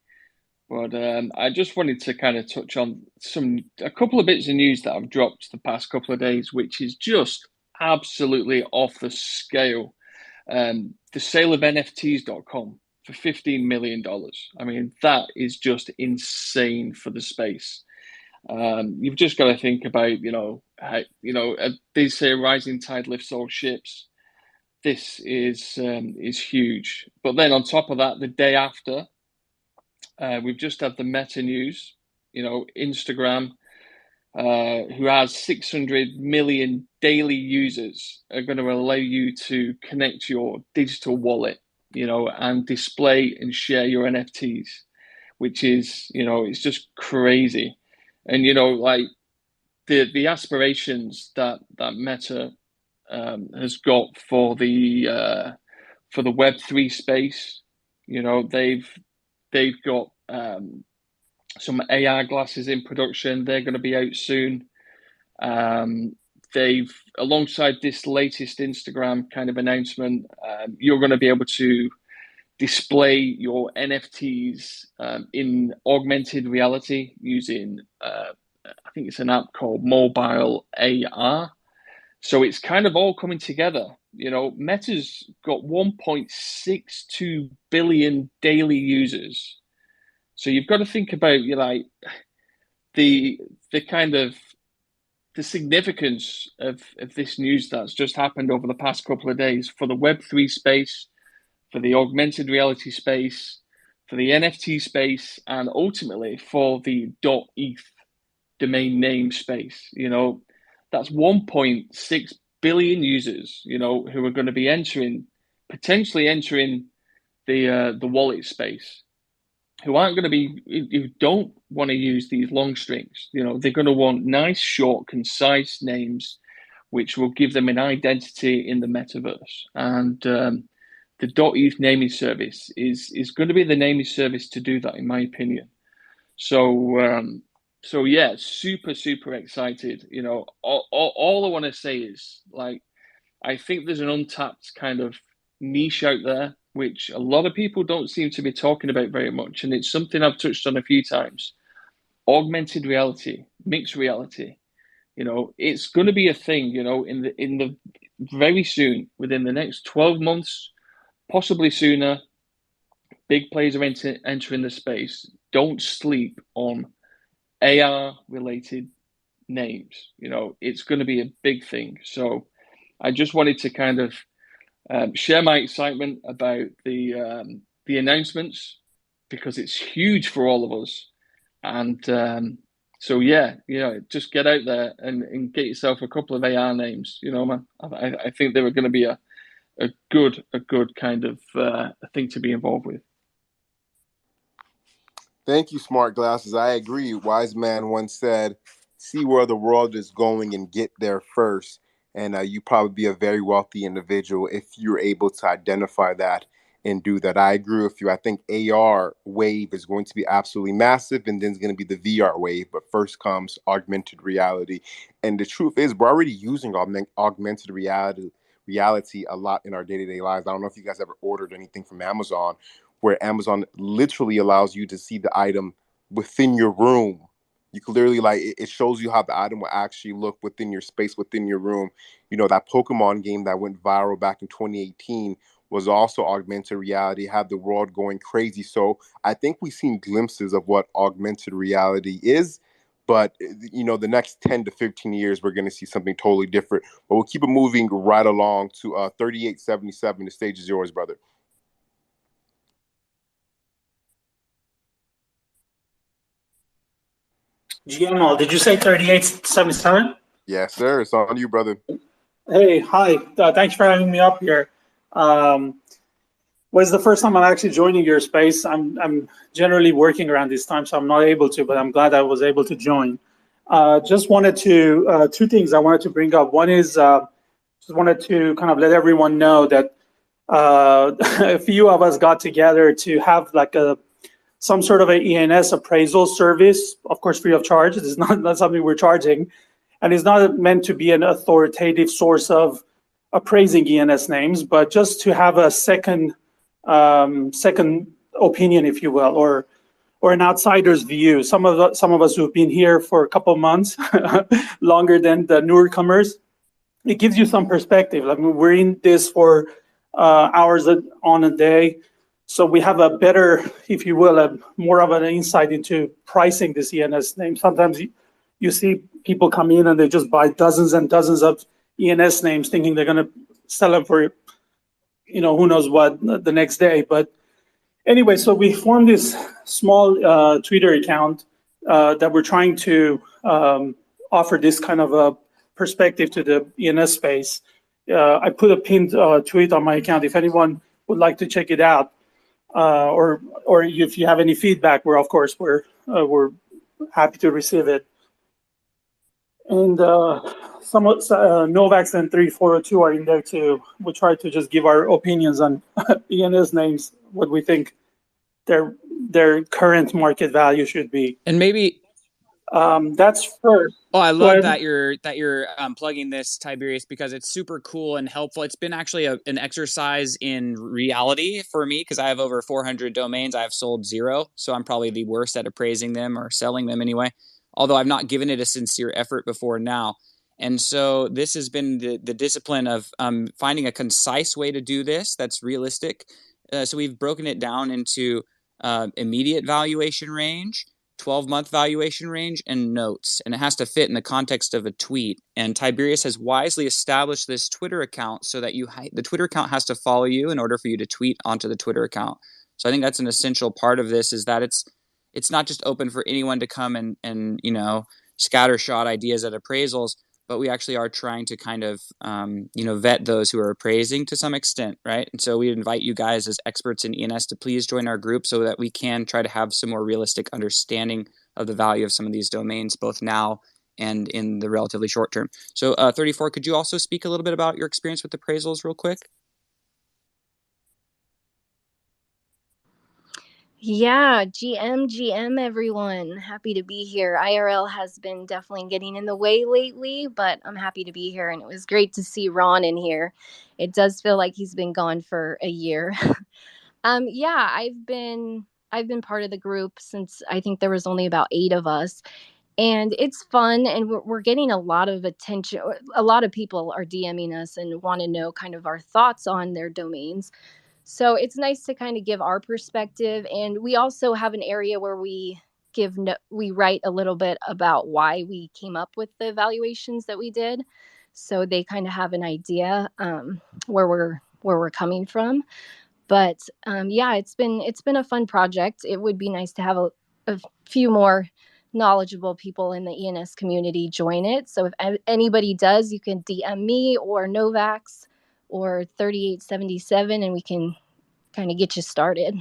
but I just wanted to kind of touch on a couple of bits of news that I've dropped the past couple of days, which is just absolutely off the scale. The sale of NFTs.com for $15 million. I mean, that is just insane for the space. You've just got to think about, they say a rising tide lifts all ships. This is huge. But then on top of that, the day after, we've just had the Meta news. Instagram, who has 600 million daily users, are going to allow you to connect your digital wallet, and display and share your NFTs, which is, it's just crazy. And like the aspirations that Meta has got for the Web3 space, they've got some AR glasses in production. They're going to be out soon. They've, alongside this latest Instagram kind of announcement, you're going to be able to display your NFTs in augmented reality using, I think it's an app called Mobile AR. So it's kind of all coming together. Meta's got 1.62 billion daily users. So you've got to think about the kind of the significance of this news that's just happened over the past couple of days for the Web3 space, for the augmented reality space, for the NFT space, and ultimately for the .eth domain name space. That's 1.6 billion users, who are going to be potentially entering the wallet space, who don't want to use these long strings. They're going to want nice, short, concise names, which will give them an identity in the metaverse. And the .eth naming service is going to be the naming service to do that, in my opinion. So yeah, super, super excited. All I want to say is, I think there's an untapped kind of niche out there, which a lot of people don't seem to be talking about very much. And it's something I've touched on a few times. Augmented reality, mixed reality. It's going to be a thing, in the very soon, within the next 12 months, possibly sooner. Big players are entering the space. Don't sleep on AR related names. It's going to be a big thing. So I just wanted to kind of share my excitement about the announcements, because it's huge for all of us. And so yeah, just get out there and get yourself a couple of AR names. Man, I think they were going to be a good kind of thing to be involved with. Thank you, Smart Glasses. I agree. Wise man once said, see where the world is going and get there first. And you probably be a very wealthy individual if you're able to identify that and do that. I agree with you. I think AR wave is going to be absolutely massive, and then it's going to be the VR wave. But first comes augmented reality. And the truth is, we're already using augmented reality a lot in our day-to-day lives. I don't know if you guys ever ordered anything from Amazon, where Amazon literally allows you to see the item within your room. You can literally like it shows you how the item will actually look within your space, within your room. You know, that Pokemon game that went viral back in 2018 was also augmented reality, had the world going crazy. So I think we've seen glimpses of what augmented reality is. But you know, the next 10 to 15 years, we're going to see something totally different. But we'll keep it moving right along to 3877. The stage is yours, brother. GMO, did you say 3877? Yes, sir. It's on you, brother. Hey, hi. Thanks for having me up here. Um, was the first time I'm actually joining your space. I'm generally working around this time, so I'm not able to, but I'm glad I was able to join. Just wanted to, two things I wanted to bring up. One is just wanted to kind of let everyone know that a few of us got together to have like some sort of an ENS appraisal service, of course, free of charge. It's not something we're charging. And it's not meant to be an authoritative source of appraising ENS names, but just to have a second opinion, if you will, or an outsider's view. Some of us who've been here for a couple of months, longer than the newcomers, it gives you some perspective. I mean, we're in this for hours on a day, so we have a better, if you will, more of an insight into pricing this ENS name. Sometimes you see people come in and they just buy dozens and dozens of ENS names, thinking they're going to sell them for, who knows what the next day. But anyway, so we formed this small Twitter account that we're trying to offer this kind of a perspective to the ENS space. I put a pinned tweet on my account if anyone would like to check it out, or if you have any feedback. We're happy to receive it. And some Novax and 3402 are in there too. We try to just give our opinions on ENS names, what we think their current market value should be. And maybe that's first. Oh, I love that you're plugging this, Tiberius, because it's super cool and helpful. It's been actually an exercise in reality for me because I have over 400 domains. I have sold 0, so I'm probably the worst at appraising them or selling them anyway, although I've not given it a sincere effort before now. And so this has been the discipline of finding a concise way to do this that's realistic. So we've broken it down into immediate valuation range, 12-month valuation range, and notes, and it has to fit in the context of a tweet. And Tiberius has wisely established this Twitter account so that the Twitter account has to follow you in order for you to tweet onto the Twitter account. So I think that's an essential part of this, is that it's not just open for anyone to come and scattershot ideas at appraisals, but we actually are trying to kind of vet those who are appraising to some extent, right? And so we invite you guys as experts in ENS to please join our group so that we can try to have some more realistic understanding of the value of some of these domains, both now and in the relatively short term. So 34, could you also speak a little bit about your experience with appraisals real quick? Yeah, GM, everyone. Happy to be here. IRL has been definitely getting in the way lately, but I'm happy to be here. And it was great to see Ron in here. It does feel like he's been gone for a year. Yeah, I've been part of the group since I think there was only about 8 of us. And it's fun, and we're getting a lot of attention. A lot of people are DMing us and want to know kind of our thoughts on their domains. So it's nice to kind of give our perspective. And we also have an area where we write a little bit about why we came up with the evaluations that we did. So they kind of have an idea where we're coming from. But yeah, it's been a fun project. It would be nice to have a few more knowledgeable people in the ENS community join it. So if anybody does, you can DM me or Novax or 3877, and we can kind of get you started.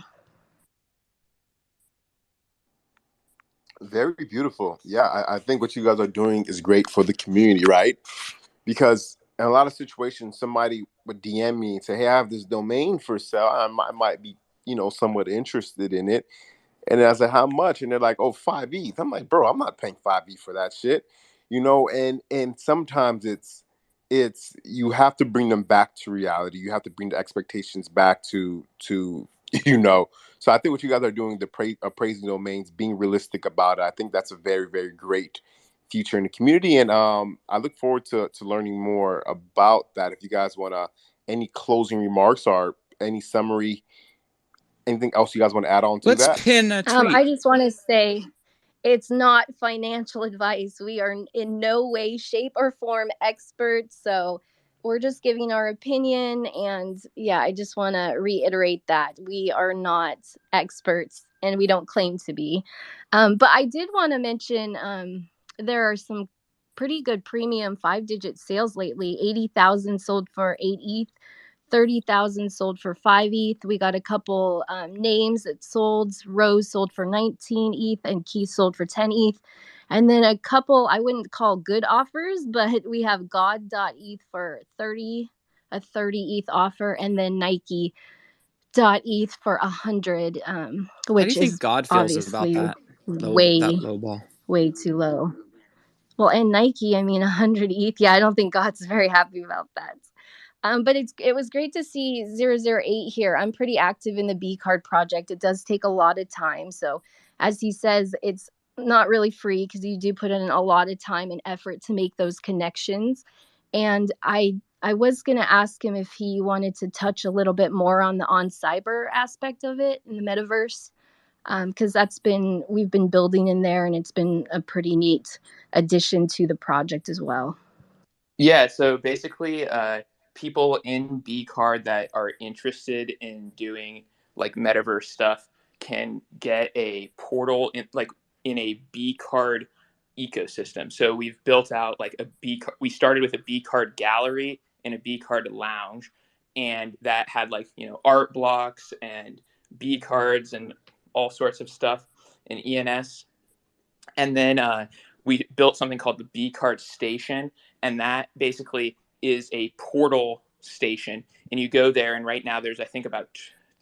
Very beautiful. Yeah, I think what you guys are doing is great for the community, right? Because in a lot of situations, somebody would DM me and say, "Hey, I have this domain for sale. I might be, somewhat interested in it." And I said, "How much?" And they're like, "Oh, 5 ETH." I'm like, "Bro, I'm not paying 5 ETH for that shit." And sometimes it's you have to bring them back to reality. You have to bring the expectations back to you know. So I think what you guys are doing, the appraising domains, being realistic about it, I think that's a very, very great feature in the community. And I look forward to learning more about that. If you guys want to, any closing remarks or any summary, anything else you guys want to add on to Let's that? pin a tweet. I just want to say it's not financial advice. We are in no way, shape, or form experts. So we're just giving our opinion. And yeah, I just want to reiterate that we are not experts and we don't claim to be. But I did want to mention there are some pretty good premium 5-digit sales lately. 80,000 sold for 8 ETH. 30,000 sold for 5 ETH. We got a couple names that sold. Rose sold for 19 ETH and Key sold for 10 ETH. And then a couple I wouldn't call good offers, but we have God.eth for 30, a 30 ETH offer, and then Nike.eth for 100, How do you which think is God feels about obviously that way, low ball? way too low. Well, and Nike, I mean, 100 ETH. Yeah, I don't think God's very happy about that. But it was great to see 008 here. I'm pretty active in the B card project. It does take a lot of time. So as he says, it's not really free because you do put in a lot of time and effort to make those connections. And I was going to ask him if he wanted to touch a little bit more on the on cyber aspect of it in the metaverse. Because we've been building in there and it's been a pretty neat addition to the project as well. Yeah, so basically, people in B card that are interested in doing like metaverse stuff can get a portal in a B card ecosystem. So we've built out like a B card. We started with a B card gallery and a B card lounge, and that had like art blocks and B cards and all sorts of stuff in ENS. And then we built something called the B card station, and that basically is a portal station. And you go there, and right now there's I think about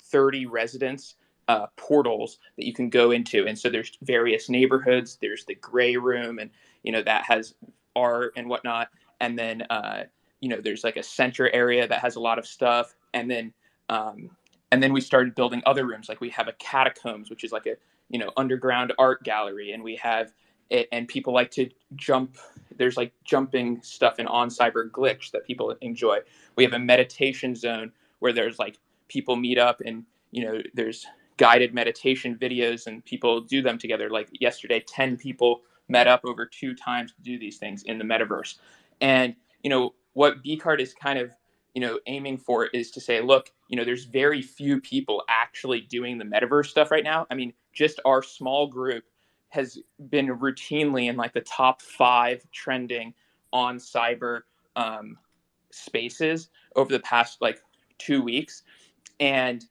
30 residence portals that you can go into. And so there's various neighborhoods. There's the gray room, and that has art and whatnot. And then there's like a center area that has a lot of stuff. And then we started building other rooms. Like we have a catacombs, which is like a underground art gallery, and we have it, and people like to jump. There's like jumping stuff in on cyber glitch that people enjoy. We have a meditation zone where there's like people meet up, and there's guided meditation videos and people do them together. Like yesterday, 10 people met up over 2 times to do these things in the metaverse. And what B card is kind of aiming for is to say, look, there's very few people actually doing the metaverse stuff right now. I mean, just our small group has been routinely in like the top 5 trending on cyber spaces over the past like 2 weeks. And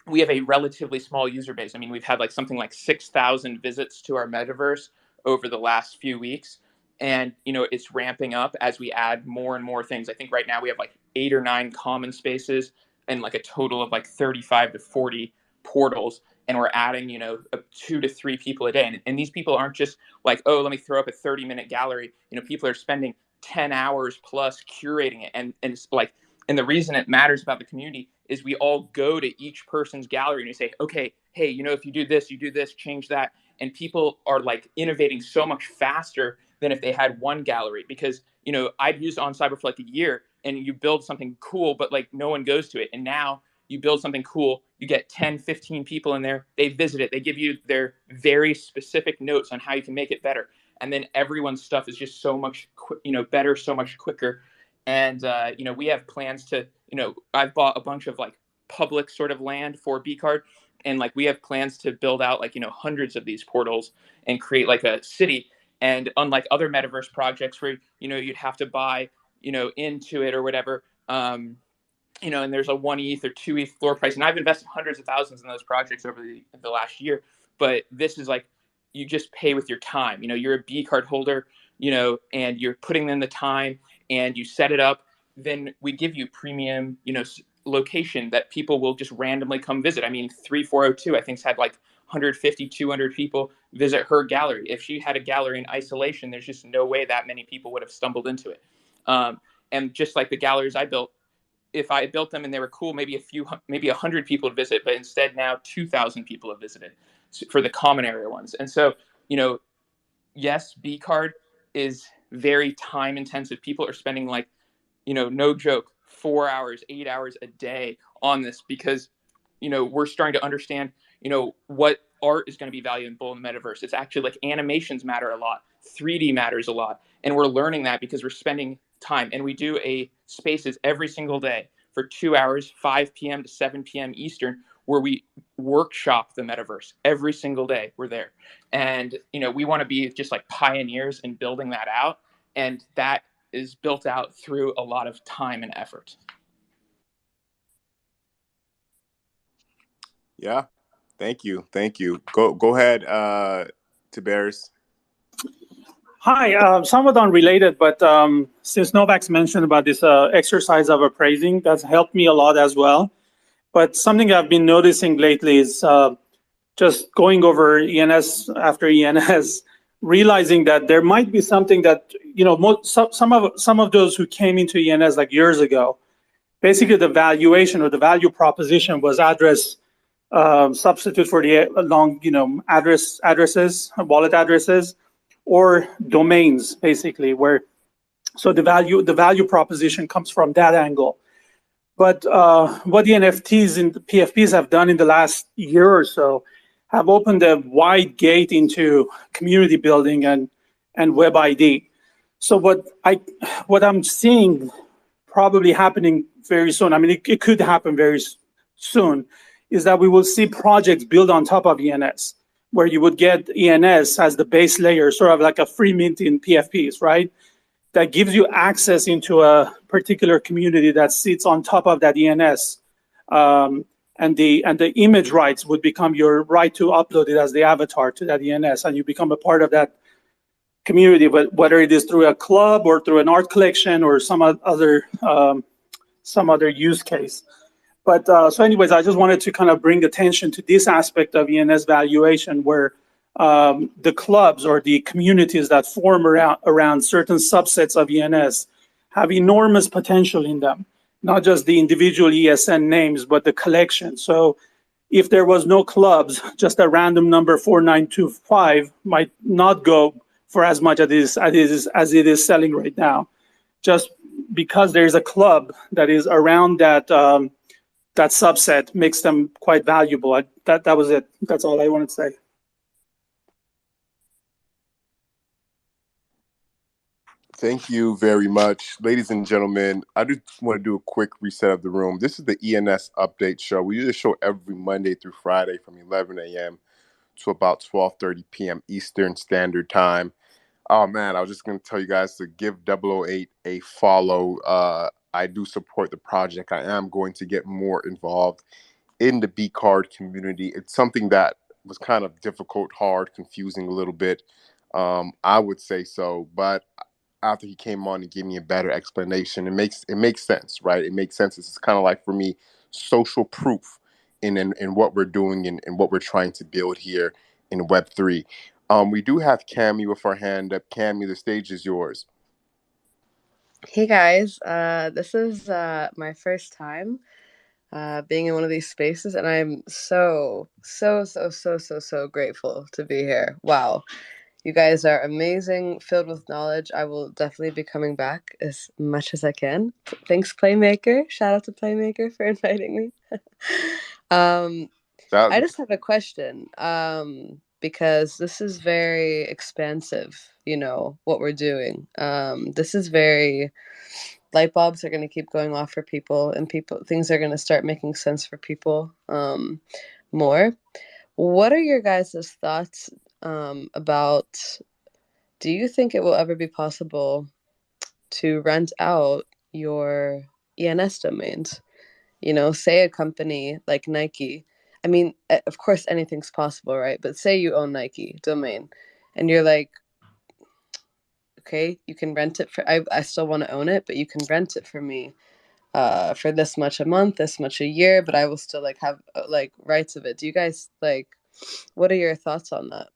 we have a relatively small user base. I mean, we've had like something like 6,000 visits to our metaverse over the last few weeks. And, it's ramping up as we add more and more things. I think right now we have like 8 or 9 common spaces and like a total of like 35 to 40 portals. And we're adding, 2 to 3 people a day. And these people aren't just like, oh, let me throw up a 30-minute gallery. People are spending 10 hours plus curating it. And it's like, and the reason it matters about the community is we all go to each person's gallery and we say, okay, hey, if you do this, change that. And people are like innovating so much faster than if they had one gallery, because, I'd used On Cyber for like a year, and you build something cool, but like no one goes to it. And now you build something cool, you get 10, 15 people in there, they visit it, they give you their very specific notes on how you can make it better. And then everyone's stuff is just so much, better, so much quicker. And, we have plans to, I've bought a bunch of like public sort of land for B card. And like, we have plans to build out like, hundreds of these portals and create like a city. And unlike other metaverse projects where, you'd have to buy, into it or whatever, and there's a 1 ETH or 2 ETH floor price. And I've invested hundreds of thousands in those projects over the last year. But this is like, you just pay with your time. You're a B card holder, and you're putting in the time and you set it up. Then we give you premium, location that people will just randomly come visit. I mean, 3402, I think, had like 150, 200 people visit her gallery. If she had a gallery in isolation, there's just no way that many people would have stumbled into it. And just like the galleries I built, if I built them and they were cool, maybe 100 people would visit, but instead now 2,000 people have visited for the common area ones. And so, yes, B card is very time intensive. People are spending like, no joke, 4 hours, 8 hours a day on this because, we're starting to understand, what art is going to be valuable in the metaverse. It's actually like animations matter a lot. 3D matters a lot. And we're learning that because we're spending time. And we do a spaces every single day for 2 hours, 5 p.m. to 7 p.m. Eastern, where we workshop the metaverse every single day. We're there. And, we want to be just like pioneers in building that out. And that is built out through a lot of time and effort. Yeah. Thank you. Go ahead, Tiberius. Hi, somewhat unrelated, but since Novak's mentioned about this exercise of appraising, that's helped me a lot as well. But something I've been noticing lately is just going over ENS after ENS, realizing that there might be something that, some of those who came into ENS like years ago, basically the valuation or the value proposition was address substitute for the long, addresses, wallet addresses, or domains, basically, where so the value proposition comes from that angle. But what the NFTs and the PFPs have done in the last year or so have opened a wide gate into community building and web ID. So what I'm seeing probably happening very soon, I mean, it could happen very soon, is that we will see projects built on top of ENS, where you would get ENS as the base layer, sort of like a free mint in PFPs, right? That gives you access into a particular community that sits on top of that ENS. And the image rights would become your right to upload it as the avatar to that ENS, and you become a part of that community, but whether it is through a club or through an art collection or some other use case. But so anyways, I just wanted to kind of bring attention to this aspect of ENS valuation, where the clubs or the communities that form around certain subsets of ENS have enormous potential in them, not just the individual ESN names, but the collection. So if there was no clubs, just a random number 4925 might not go for as much as it is selling right now, just because there's a club that is around that that subset makes them quite valuable. That was it. That's all I wanted to say. Thank you very much. Ladies and gentlemen, I just want to do a quick reset of the room. This is the ENS Update Show. We do the show every Monday through Friday from 11 a.m. to about 12:30 p.m. Eastern Standard Time. Oh, man, I was just going to tell you guys to give 008 a follow. I do support the project. I am going to get more involved in the B card community. It's something that was kind of difficult, hard, confusing a little bit. I would say so, but after he came on and gave me a better explanation, it makes sense, right? It makes sense. It's kind of like, for me, social proof in what we're doing and what we're trying to build here in Web3. We do have Cammy with our hand up. Cammy, the stage is yours. Hey guys, this is my first time being in one of these spaces, and I'm so grateful to be here. Wow. You guys are amazing, filled with knowledge. I will definitely be coming back as much as I can. Thanks, Playmaker. Shout out to Playmaker for inviting me. I just have a question, because this is very expansive, what we're doing. This is very, light bulbs are going to keep going off for people, and things are going to start making sense for people more. What are your guys' thoughts about, do you think it will ever be possible to rent out your ENS domains? Say a company like Nike. I mean, of course, anything's possible, right? But say you own Nike domain, and you're like, okay, you can rent it for, I still want to own it, but you can rent it for me for this much a month, this much a year, but I will still have rights of it. Do you guys what are your thoughts on that?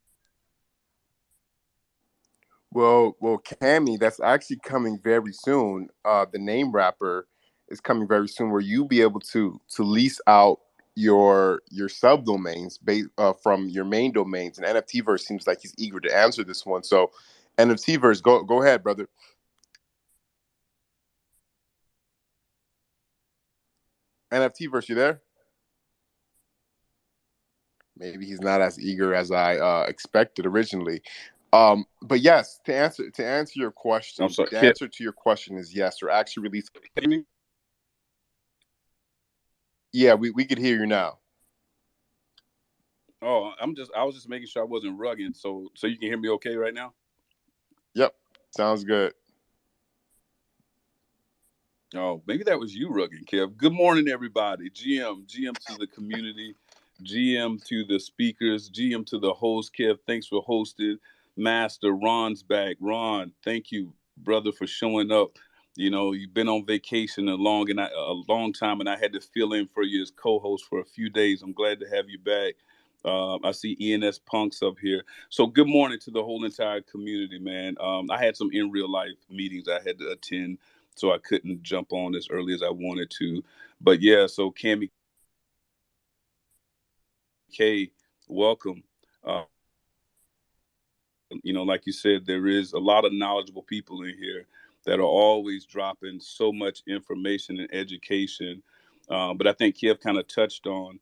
Well, Cammy, that's actually coming very soon. The Name Wrapper is coming very soon, where you'll be able to lease out your subdomains from your main domains. And NFTverse seems like he's eager to answer this one. So, NFTverse, go ahead, brother. NFTverse, you there? Maybe he's not as eager as I expected originally. But yes, to answer your question, I'm sorry, the Kip. answer to your question is yes. We're actually releasing. Yeah, we could hear you now. Oh, I was just making sure I wasn't rugging, so you can hear me okay right now? Yep, sounds good. Oh, maybe that was you rugging, Kev. Good morning, everybody. GM to the community, GM to the speakers, GM to the host. Kev, thanks for hosting. Master Ron's back. Ron, thank you, brother, for showing up. You know, you've been on vacation a long time, and I had to fill in for you as co-host for a few days. I'm glad to have you back. I see ENS Punks up here. So good morning to the whole entire community, man. I had some in real life meetings I had to attend, so I couldn't jump on as early as I wanted to. But yeah, so Cammy K, welcome. You know, like you said, there is a lot of knowledgeable people in here that are always dropping so much information and education. But I think Kev kind of touched on,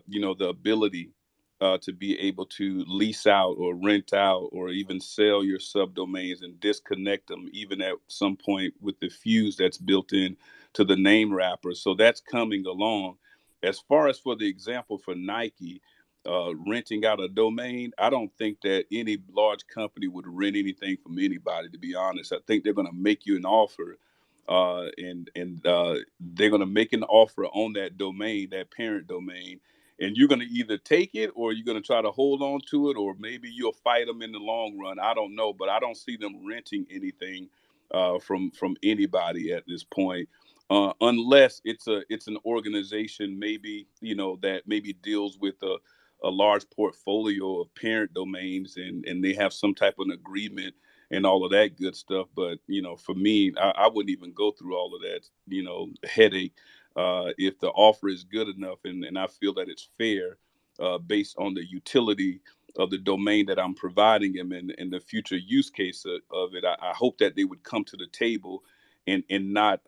you know, the ability to be able to lease out or rent out or even sell your subdomains and disconnect them, even at some point with the fuse that's built in to the name wrapper. So that's coming along. As far as for the example for Nike, renting out a domain, I don't think that any large company would rent anything from anybody. To be honest, I think they're going to make you an offer, and they're going to make an offer on that domain, that parent domain, and you're going to either take it or you're going to try to hold on to it, or maybe you'll fight them in the long run. I don't know, but I don't see them renting anything from anybody at this point. Unless it's an organization, maybe, you know, that maybe deals with a large portfolio of parent domains, and they have some type of an agreement and all of that good stuff. But, you know, for me, I wouldn't even go through all of that, you know, headache. If the offer is good enough, and I feel that it's fair, based on the utility of the domain that I'm providing them, and the future use case of it, I hope that they would come to the table and not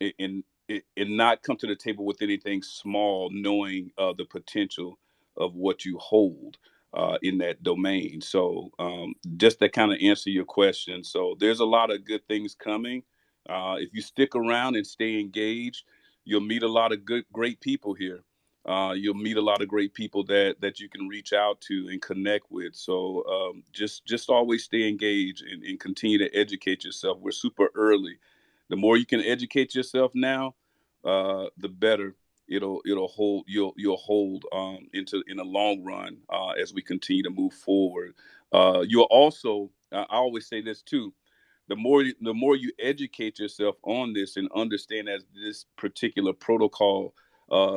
and and not come to the table with anything small, knowing the potential of what you hold in that domain. So just to kind of answer your question, so there's a lot of good things coming. If you stick around and stay engaged, you'll meet a lot of great people here. You'll meet a lot of great people that you can reach out to and connect with. So just always stay engaged and continue to educate yourself. We're super early. The more you can educate yourself now, the better it'll hold. You'll hold into in the long run as we continue to move forward. You'll also, I always say this too, the more you educate yourself on this and understand as this particular protocol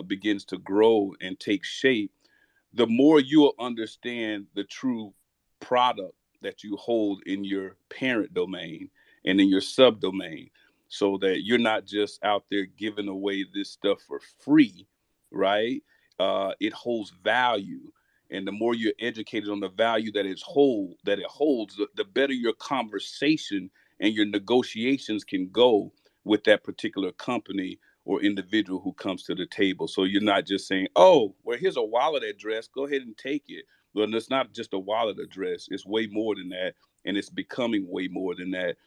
begins to grow and take shape, the more you'll understand the true product that you hold in your parent domain and in your subdomain, so that you're not just out there giving away this stuff for free, right? It holds value. And the more you're educated on the value that it holds, the better your conversation and your negotiations can go with that particular company or individual who comes to the table. So you're not just saying, oh, well, here's a wallet address, go ahead and take it. Well, it's not just a wallet address. It's way more than that. And it's becoming way more than that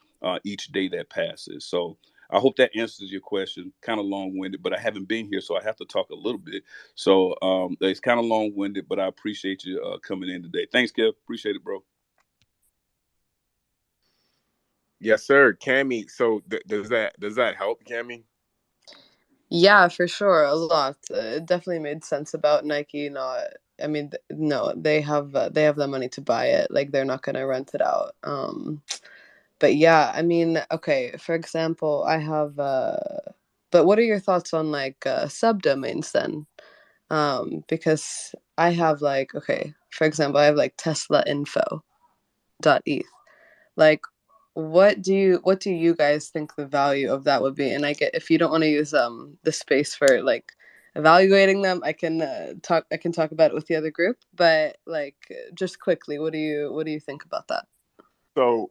each day that passes. So I hope that answers your question. Kind of long-winded, but I haven't been here, so I have to talk a little bit. So it's kind of long-winded, but I appreciate you coming in today. Thanks, Kev. Appreciate it, bro. Yes, sir, Cammy. So does that help, Cammy? Yeah, for sure, a lot. It definitely made sense about Nike not. I mean, no, they have the money to buy it. Like they're not gonna rent it out. But yeah, I mean, okay. For example, I have. But what are your thoughts on like subdomains then? Because I have like, okay, for example, I have like Tesla info dot eth. Like, what do you guys think the value of that would be? And I get, if you don't want to use the space for like evaluating them, I can talk about it with the other group. But like, just quickly, what do you think about that? So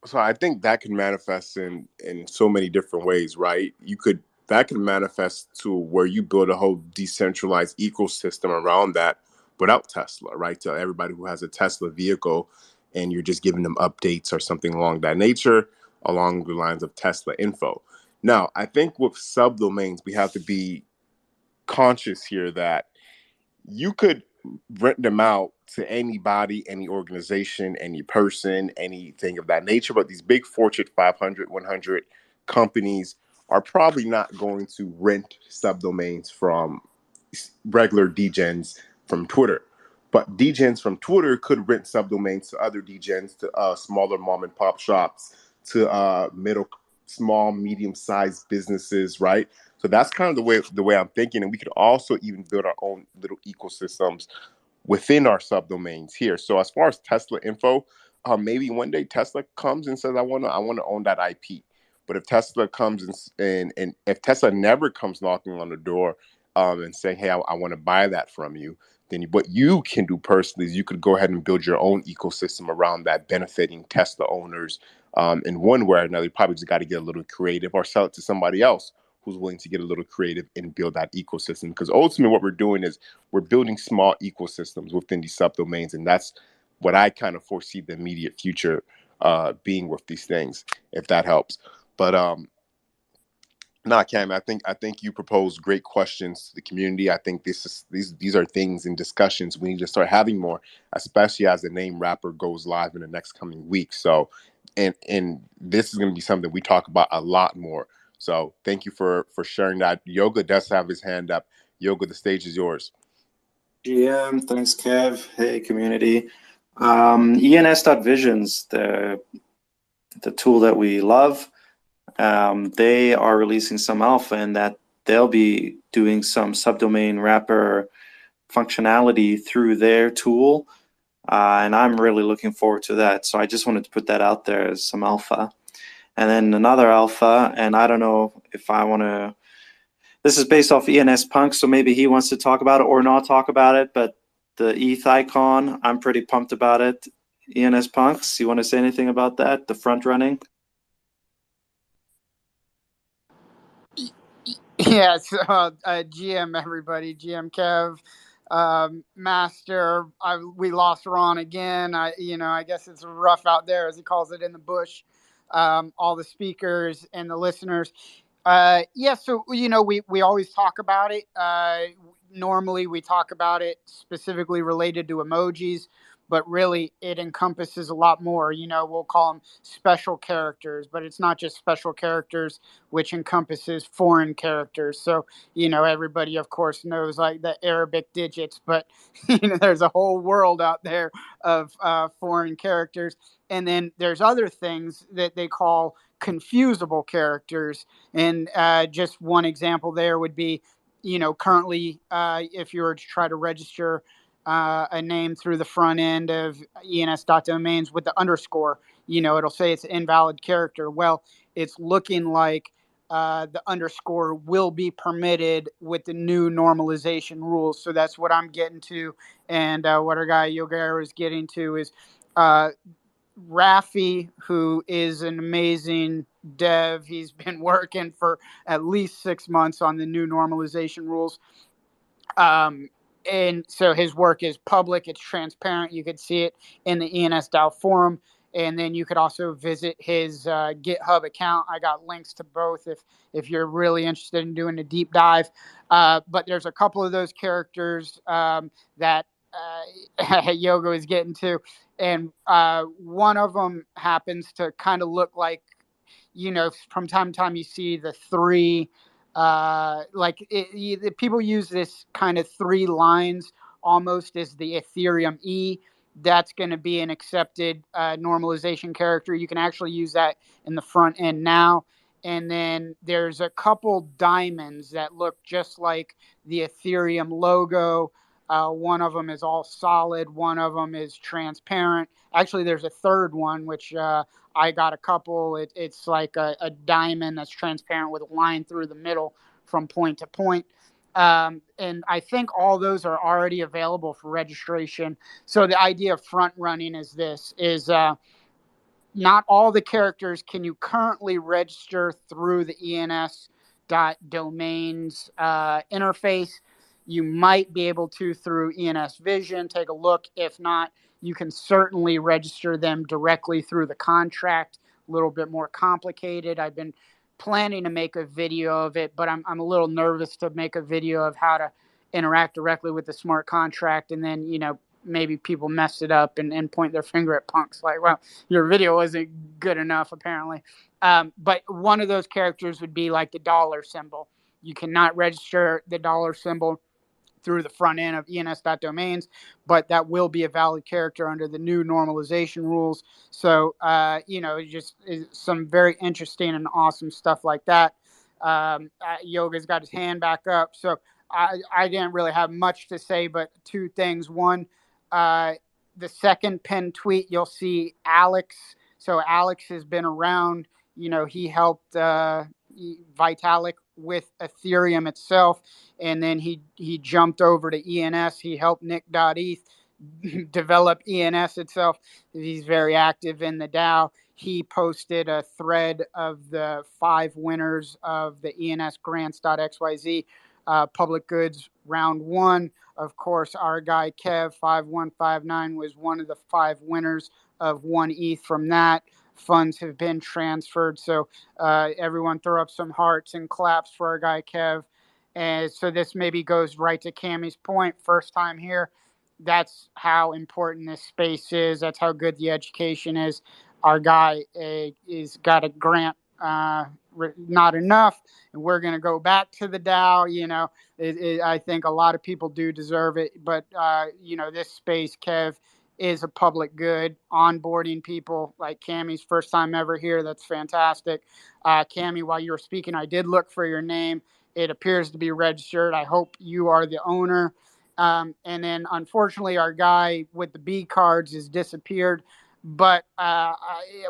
so I think that can manifest in so many different ways, right? That can manifest to where you build a whole decentralized ecosystem around that without Tesla, right? To everybody who has a Tesla vehicle, and you're just giving them updates or something along that nature, along the lines of Tesla info. Now, I think with subdomains, we have to be conscious here that you could rent them out to anybody, any organization, any person, anything of that nature. But these big Fortune 500, 100 companies are probably not going to rent subdomains from regular degens from Twitter. But degens from Twitter could rent subdomains to other degens, to smaller mom and pop shops, to small, medium sized businesses, right? So that's kind of the way I'm thinking, and we could also even build our own little ecosystems within our subdomains here. So as far as Tesla info, maybe one day Tesla comes and says, I want to own that IP. But if Tesla comes and if Tesla never comes knocking on the door and saying, hey, I want to buy that from you, then what you can do personally is you could go ahead and build your own ecosystem around that, benefiting Tesla owners in one way or another. You probably just got to get a little creative or sell it to somebody else who's willing to get a little creative and build that ecosystem. Because ultimately what we're doing is we're building small ecosystems within these subdomains, and that's what I kind of foresee the immediate future being with these things, if that helps. But Cam, I think you proposed great questions to the community. I think these are things and discussions we need to start having more, especially as the name Rapper goes live in the next coming week. So, and this is going to be something we talk about a lot more. So, thank you for sharing that. Yoga does have his hand up. Yoga, the stage is yours. GM, thanks, Kev. Hey, community. ENS.Visions, the tool that we love, they are releasing some alpha, and that they'll be doing some subdomain wrapper functionality through their tool. And I'm really looking forward to that. So I just wanted to put that out there as some alpha. And then another alpha, and I don't know if I want to, this is based off ENS Punk, so maybe he wants to talk about it or not talk about it, but the ETH icon, I'm pretty pumped about it. ENS Punks, you want to say anything about that, the front running? Yes, GM everybody, GM Kev, Master. We lost Ron again. I guess it's rough out there, as he calls it, in the bush. All the speakers and the listeners. Yeah, so we always talk about it. Normally, we talk about it specifically related to emojis, but really it encompasses a lot more. We'll call them special characters, but it's not just special characters, which encompasses foreign characters. So, everybody, of course, knows like the Arabic digits, but, there's a whole world out there of foreign characters. And then there's other things that they call confusable characters. And just one example there would be, currently, if you were to try to register a name through the front end of ens.domains with the underscore, it'll say it's an invalid character. Well, it's looking like the underscore will be permitted with the new normalization rules. So that's what I'm getting to. And what our guy Yogara is getting to is Rafi, who is an amazing dev. He's been working for at least 6 months on the new normalization rules. And so his work is public, it's transparent. You could see it in the ENS.DAO forum. And then you could also visit his GitHub account. I got links to both if you're really interested in doing a deep dive. But there's a couple of those characters that Yogo is getting to. And one of them happens to kind of look like, from time to time you see the three, people use this kind of 3 lines almost as the Ethereum E. That's going to be an accepted normalization character. You can actually use that in the front end now. And then there's a couple diamonds that look just like the Ethereum logo. One of them is all solid. One of them is transparent. Actually, there's a third one, which I got a couple. It's like a diamond that's transparent with a line through the middle from point to point. And I think all those are already available for registration. So the idea of front running is this, is not all the characters can you currently register through the ens.domains interface. You might be able to through ENS Vision. Take a look. If not, you can certainly register them directly through the contract. A little bit more complicated. I've been planning to make a video of it, but I'm a little nervous to make a video of how to interact directly with the smart contract, and then, maybe people mess it up and point their finger at punks like, well, your video wasn't good enough, apparently. But one of those characters would be like the dollar symbol. You cannot register the dollar symbol through the front end of ens.domains, but that will be a valid character under the new normalization rules. So, just some very interesting and awesome stuff like that. Yoga's got his hand back up. So I didn't really have much to say, but two things. One, the second pinned tweet, you'll see Alex. So Alex has been around. He helped Vitalik with Ethereum itself, and then he jumped over to ENS. He helped Nick.eth develop ENS itself. He's very active in the DAO. He posted a thread of the 5 winners of the ENS grants.xyz public goods round 1. Of course, our guy Kev 5159 was one of the 5 winners of 1 ETH from that. Funds have been transferred. So everyone throw up some hearts and claps for our guy Kev. And so this maybe goes right to Cammy's point. First time here. That's how important this space is. That's how good the education is. Our guy is got a grant, not enough, and we're going to go back to the DAO. I think a lot of people do deserve it, but this space, Kev, is a public good. Onboarding people like Cammy's first time ever here. That's fantastic. Cammy, while you were speaking, I did look for your name. It appears to be registered. I hope you are the owner. And then, unfortunately, our guy with the B cards has disappeared, but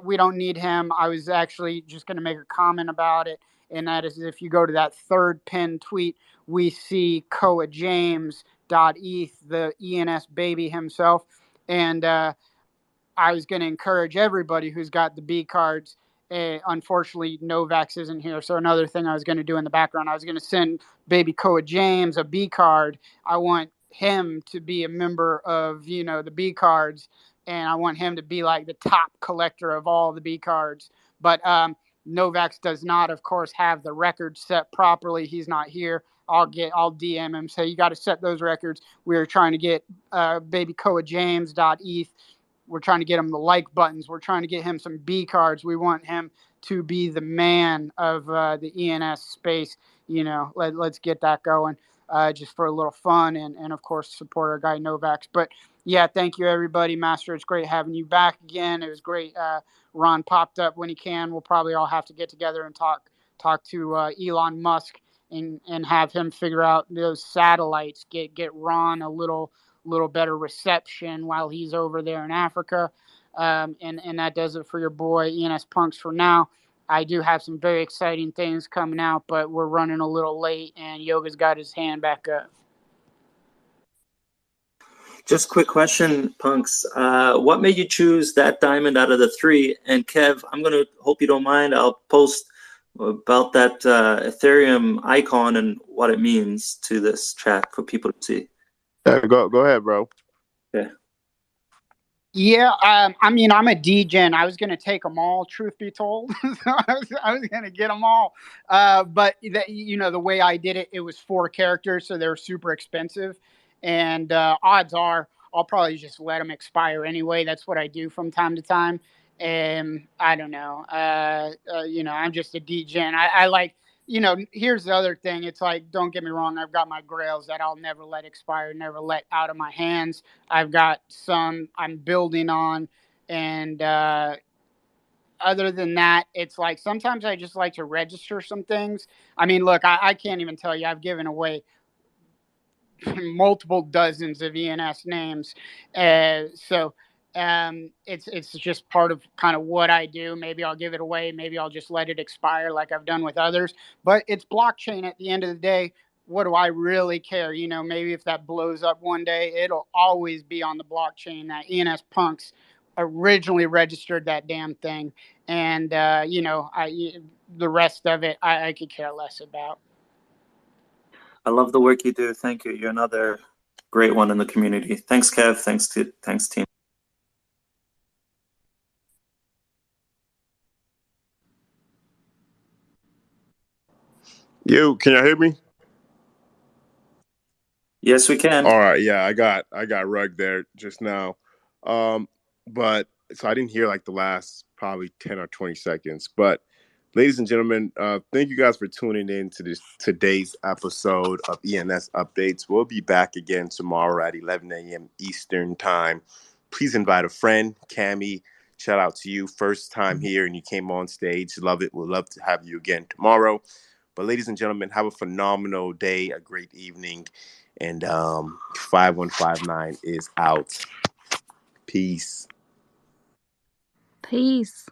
we don't need him. I was actually just going to make a comment about it, and that is if you go to that third pinned tweet, we see Koa James.eth, the ENS baby himself. And I was going to encourage everybody who's got the B cards. Unfortunately, Novax isn't here. So another thing I was going to do in the background, I was going to send baby Koa James a B card. I want him to be a member of, the B cards. And I want him to be like the top collector of all the B cards. But Novax does not, of course, have the records set properly. He's not here. I'll DM him, say, you got to set those records. We're trying to get baby Koa James.eth. We're trying to get him the like buttons. We're trying to get him some B cards. We want him to be the man of the ENS space. Let's get that going just for a little fun and of course, support our guy Novax. But yeah, thank you, everybody. Master, it's great having you back again. It was great. Ron popped up when he can. We'll probably all have to get together and talk to Elon Musk and have him figure out those satellites, get Ron a little better reception while he's over there in Africa. And that does it for your boy ENS Punks for now. I do have some very exciting things coming out, but we're running a little late, and Yoga's got his hand back up. Just quick question, Punks. What made you choose that diamond out of the 3? And Kev, I'm going to hope you don't mind. I'll post about that Ethereum icon and what it means to this chat for people to see. Go ahead, bro. Yeah. Yeah, I'm a degen. I was going to take them all, truth be told. So I was going to get them all. But, the way I did it, it was 4 characters, so they were super expensive. And odds are I'll probably just let them expire anyway. That's what I do from time to time. And I don't know. I'm just a degen. I like, here's the other thing. It's like, don't get me wrong. I've got my grails that I'll never let expire, never let out of my hands. I've got some I'm building on. And other than that, it's like sometimes I just like to register some things. I mean, look, I can't even tell you. I've given away multiple dozens of ENS names. So it's just part of kind of what I do. Maybe I'll give it away. Maybe I'll just let it expire like I've done with others. But it's blockchain at the end of the day. What do I really care? Maybe if that blows up one day, it'll always be on the blockchain. That ENS punks originally registered that damn thing, and the rest of it I could care less about. I love the work you do. Thank you. You're another great one in the community. Thanks, Kev. Thanks, team. Yo, can y'all hear me? Yes, we can. All right, yeah, I got rugged there just now. But so I didn't hear like the last probably 10 or 20 seconds. But ladies and gentlemen, thank you guys for tuning in to today's episode of ENS Updates. We'll be back again tomorrow at 11 a.m. Eastern time. Please invite a friend. Cammie, shout out to you. First time here and you came on stage. Love it. We'd love to have you again tomorrow. But ladies and gentlemen, have a phenomenal day, a great evening. And 5159 is out. Peace. Peace.